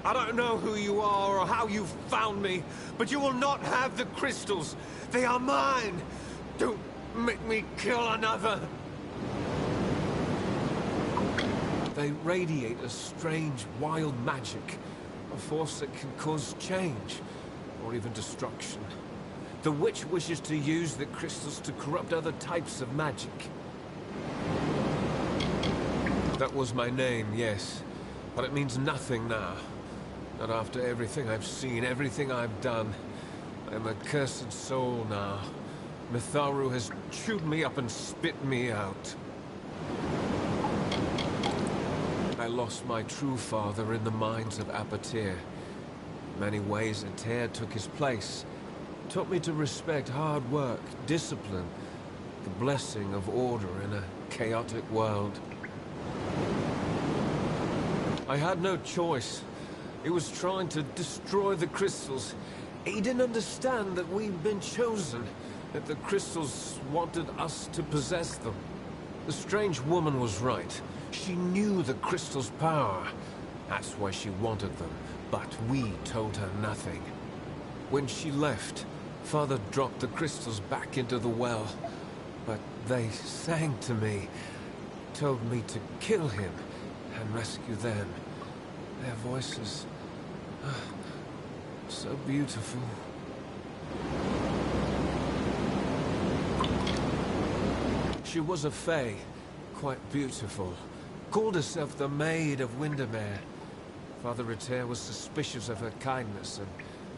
I don't know who you are or how you found me, but you will not have the crystals. They are mine. Don't make me kill another. They radiate a strange, wild magic. A force that can cause change, or even destruction. The witch wishes to use the crystals to corrupt other types of magic. That was my name, yes. But it means nothing now. Not after everything I've seen, everything I've done. I am a cursed soul now. Mitharu has chewed me up and spit me out. I lost my true father in the mines of Apatir. In many ways, Ater took his place. Taught me to respect hard work, discipline, the blessing of order in a chaotic world. I had no choice. He was trying to destroy the crystals. He didn't understand that we'd been chosen, that the crystals wanted us to possess them. The strange woman was right. She knew the crystals' power. That's why she wanted them, but we told her nothing. When she left, Father dropped the crystals back into the well, but they sang to me, told me to kill him and rescue them. Their voices, so beautiful. She was a fae, quite beautiful. Called herself the Maid of Windermere. Father Ater was suspicious of her kindness and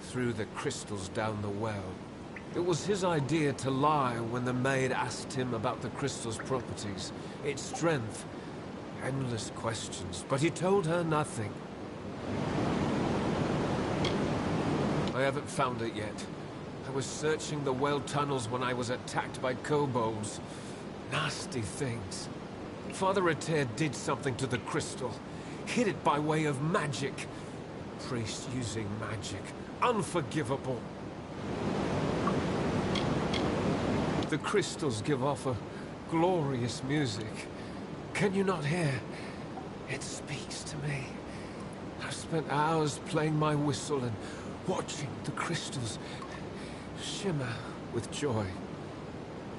threw the crystals down the well. It was his idea to lie when the maid asked him about the crystal's properties, its strength. Endless questions, but he told her nothing. I haven't found it yet. I was searching the well tunnels when I was attacked by kobolds. Nasty things. Father Ater did something to the crystal. Hid it by way of magic. Priest using magic. Unforgivable. The crystals give off a glorious music. Can you not hear? It speaks to me. I've spent hours playing my whistle and watching the crystals shimmer with joy.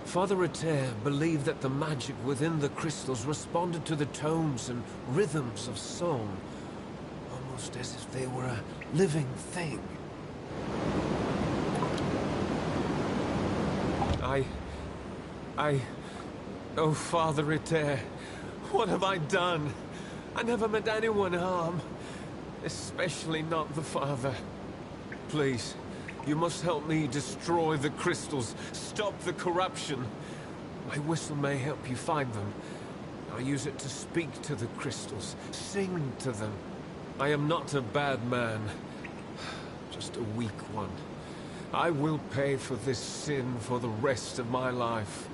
Father Ater believed that the magic within the crystals responded to the tones and rhythms of song, almost as if they were a living thing. Oh, Father Ater, what have I done? I never meant anyone harm, especially not the Father. Please, you must help me destroy the crystals, stop the corruption. My whistle may help you find them. I use it to speak to the crystals, sing to them. I am not a bad man, just a weak one. I will pay for this sin for the rest of my life,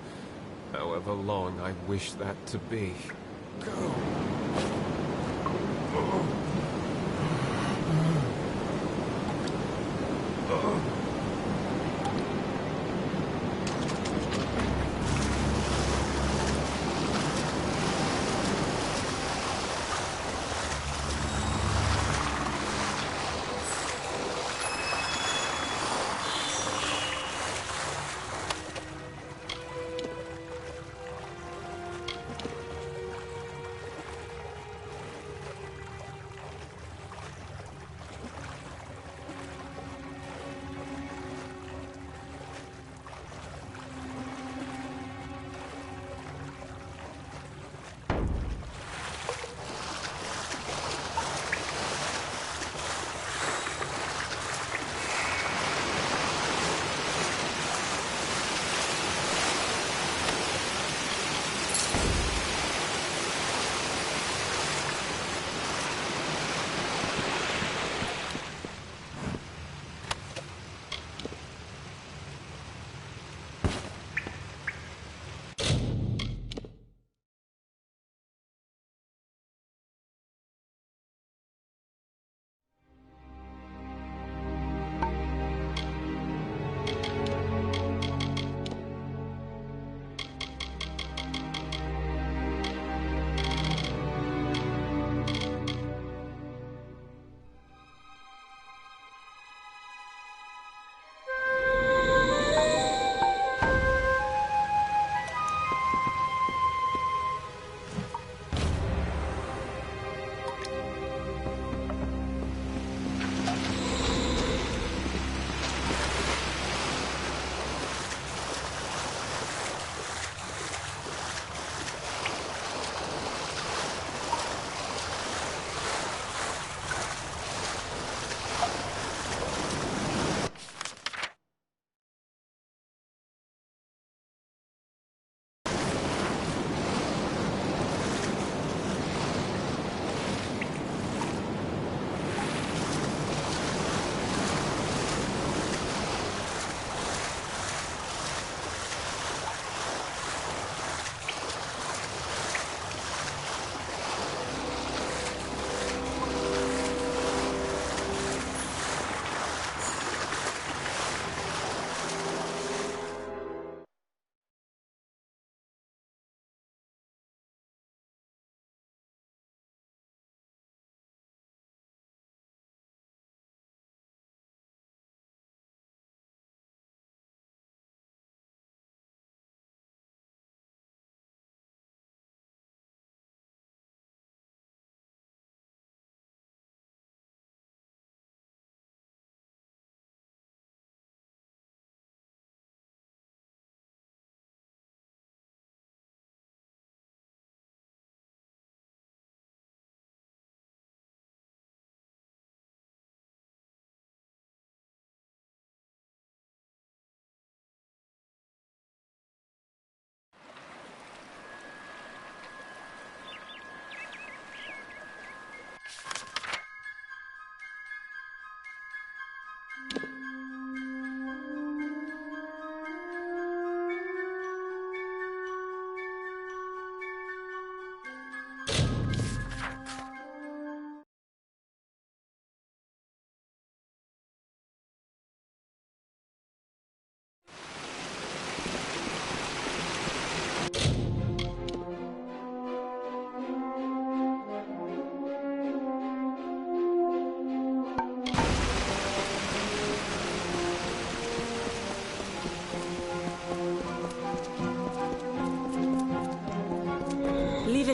however long I wish that to be. Go.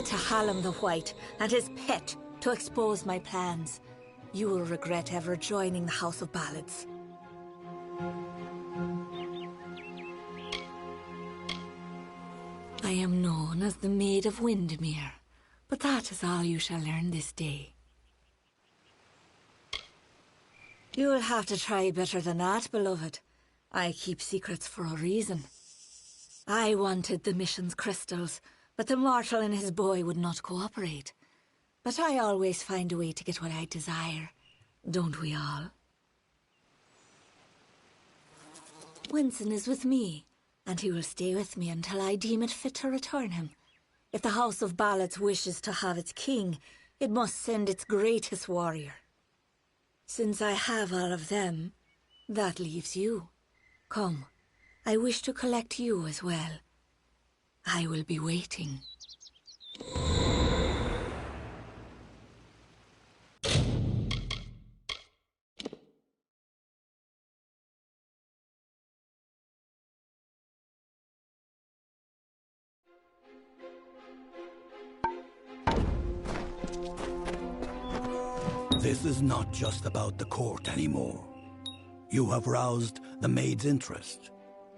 it to Hallam the White and his pet to expose my plans. You will regret ever joining the House of Ballads. I am known as the Maid of Windermere, but that is all you shall learn this day. You will have to try better than that, beloved. I keep secrets for a reason. I wanted the mission's crystals, but the mortal and his boy would not cooperate. But I always find a way to get what I desire. Don't we all? Winston is with me, and he will stay with me until I deem it fit to return him. If the House of Ballads wishes to have its king, it must send its greatest warrior. Since I have all of them, that leaves you. Come, I wish to collect you as well. I will be waiting. This is not just about the court anymore. You have roused the maid's interest,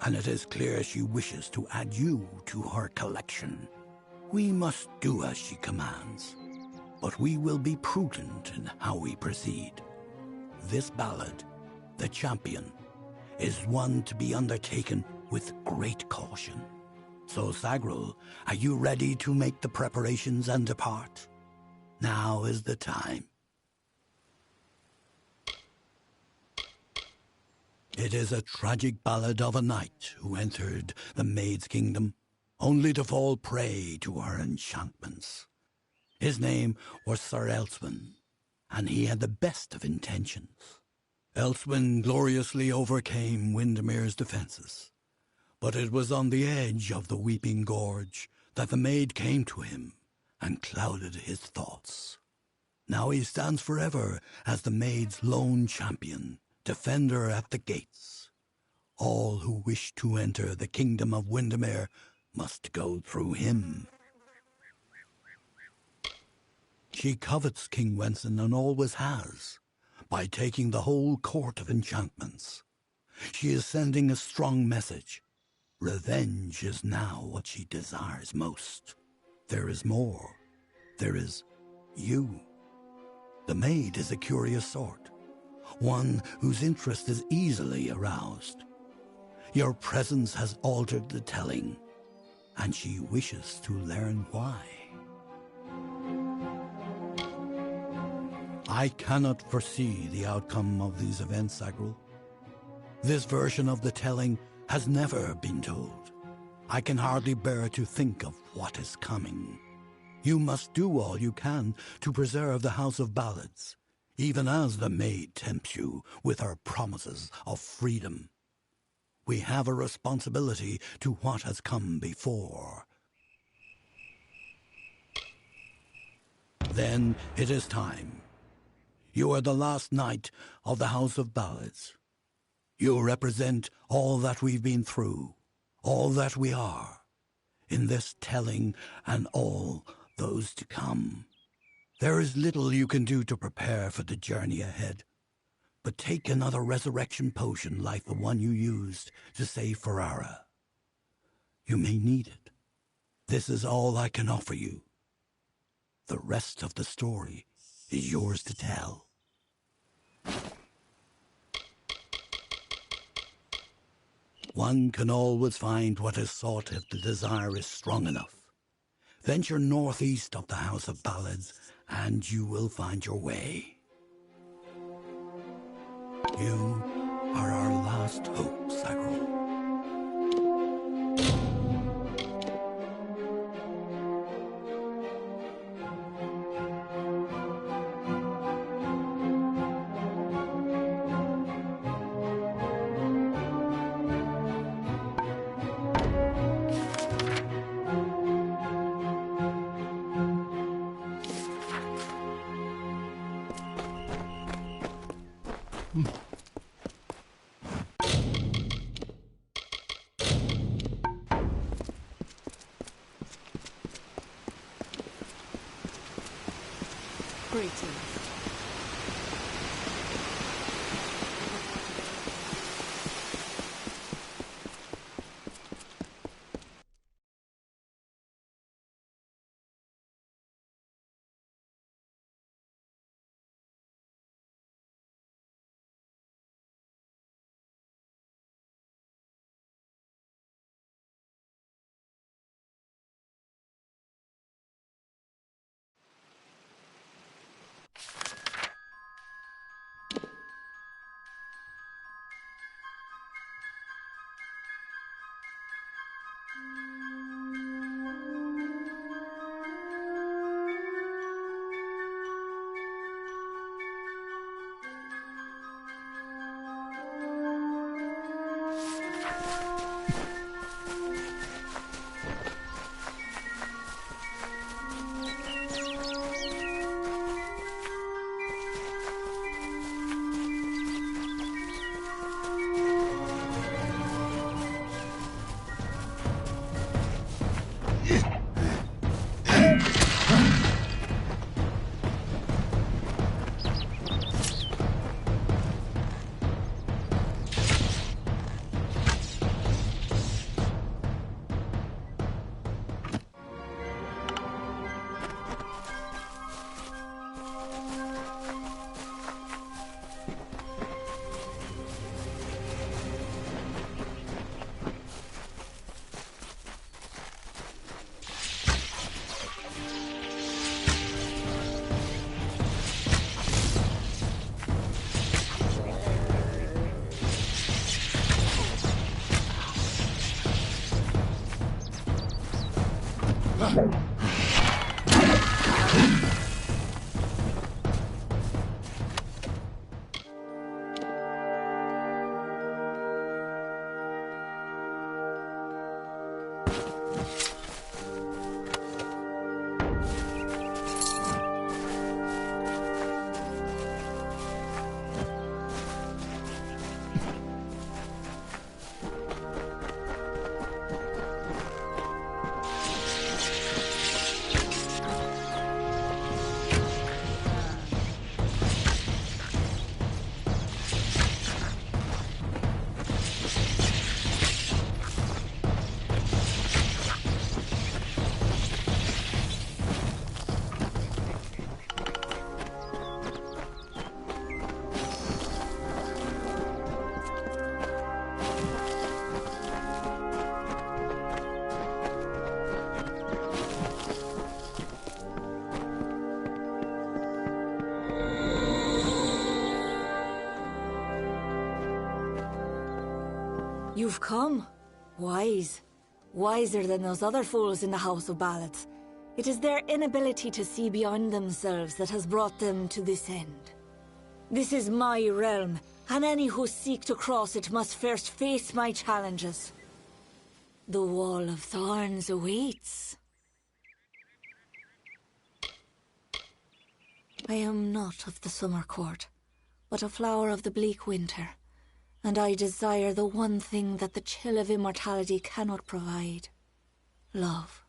and it is clear she wishes to add you to her collection. We must do as she commands, but we will be prudent in how we proceed. This ballad, The Champion, is one to be undertaken with great caution. So, Sagril, are you ready to make the preparations and depart? Now is the time. It is a tragic ballad of a knight who entered the maid's kingdom, only to fall prey to her enchantments. His name was Sir Elswin, and he had the best of intentions. Elswin gloriously overcame Windermere's defenses, but it was on the edge of the Weeping Gorge that the maid came to him and clouded his thoughts. Now he stands forever as the maid's lone champion, defender at the gates. All who wish to enter the kingdom of Windermere must go through him. She covets King Wenson and always has, by taking the whole court of enchantments. She is sending a strong message. Revenge is now what she desires most. There is more. There is you. The maid is a curious sort, one whose interest is easily aroused. Your presence has altered the telling, and she wishes to learn why. I cannot foresee the outcome of these events, Sagril. This version of the telling has never been told. I can hardly bear to think of what is coming. You must do all you can to preserve the House of Ballads, even as the maid tempts you with her promises of freedom. We have a responsibility to what has come before. Then it is time. You are the last knight of the House of Ballads. You represent all that we've been through, all that we are, in this telling and all those to come. There is little you can do to prepare for the journey ahead, but take another resurrection potion like the one you used to save Ferrara. You may need it. This is all I can offer you. The rest of the story is yours to tell. One can always find what is sought if the desire is strong enough. Venture northeast of the House of Ballads, and you will find your way. You are our last hope, Sagril. prettiest. You've come. Wise. Wiser than those other fools in the House of Ballads. It is their inability to see beyond themselves that has brought them to this end. This is my realm, and any who seek to cross it must first face my challenges. The Wall of Thorns awaits. I am not of the Summer Court, but a flower of the bleak winter, and I desire the one thing that the chill of immortality cannot provide. Love.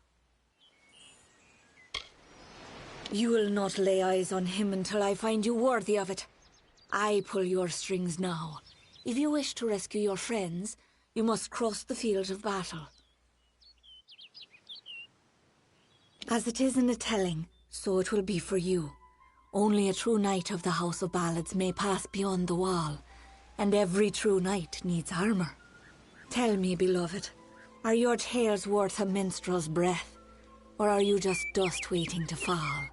You will not lay eyes on him until I find you worthy of it. I pull your strings now. If you wish to rescue your friends, you must cross the field of battle. As it is in the telling, so it will be for you. Only a true knight of the House of Ballads may pass beyond the wall, and every true knight needs armor. Tell me, beloved, are your tales worth a minstrel's breath, or are you just dust waiting to fall?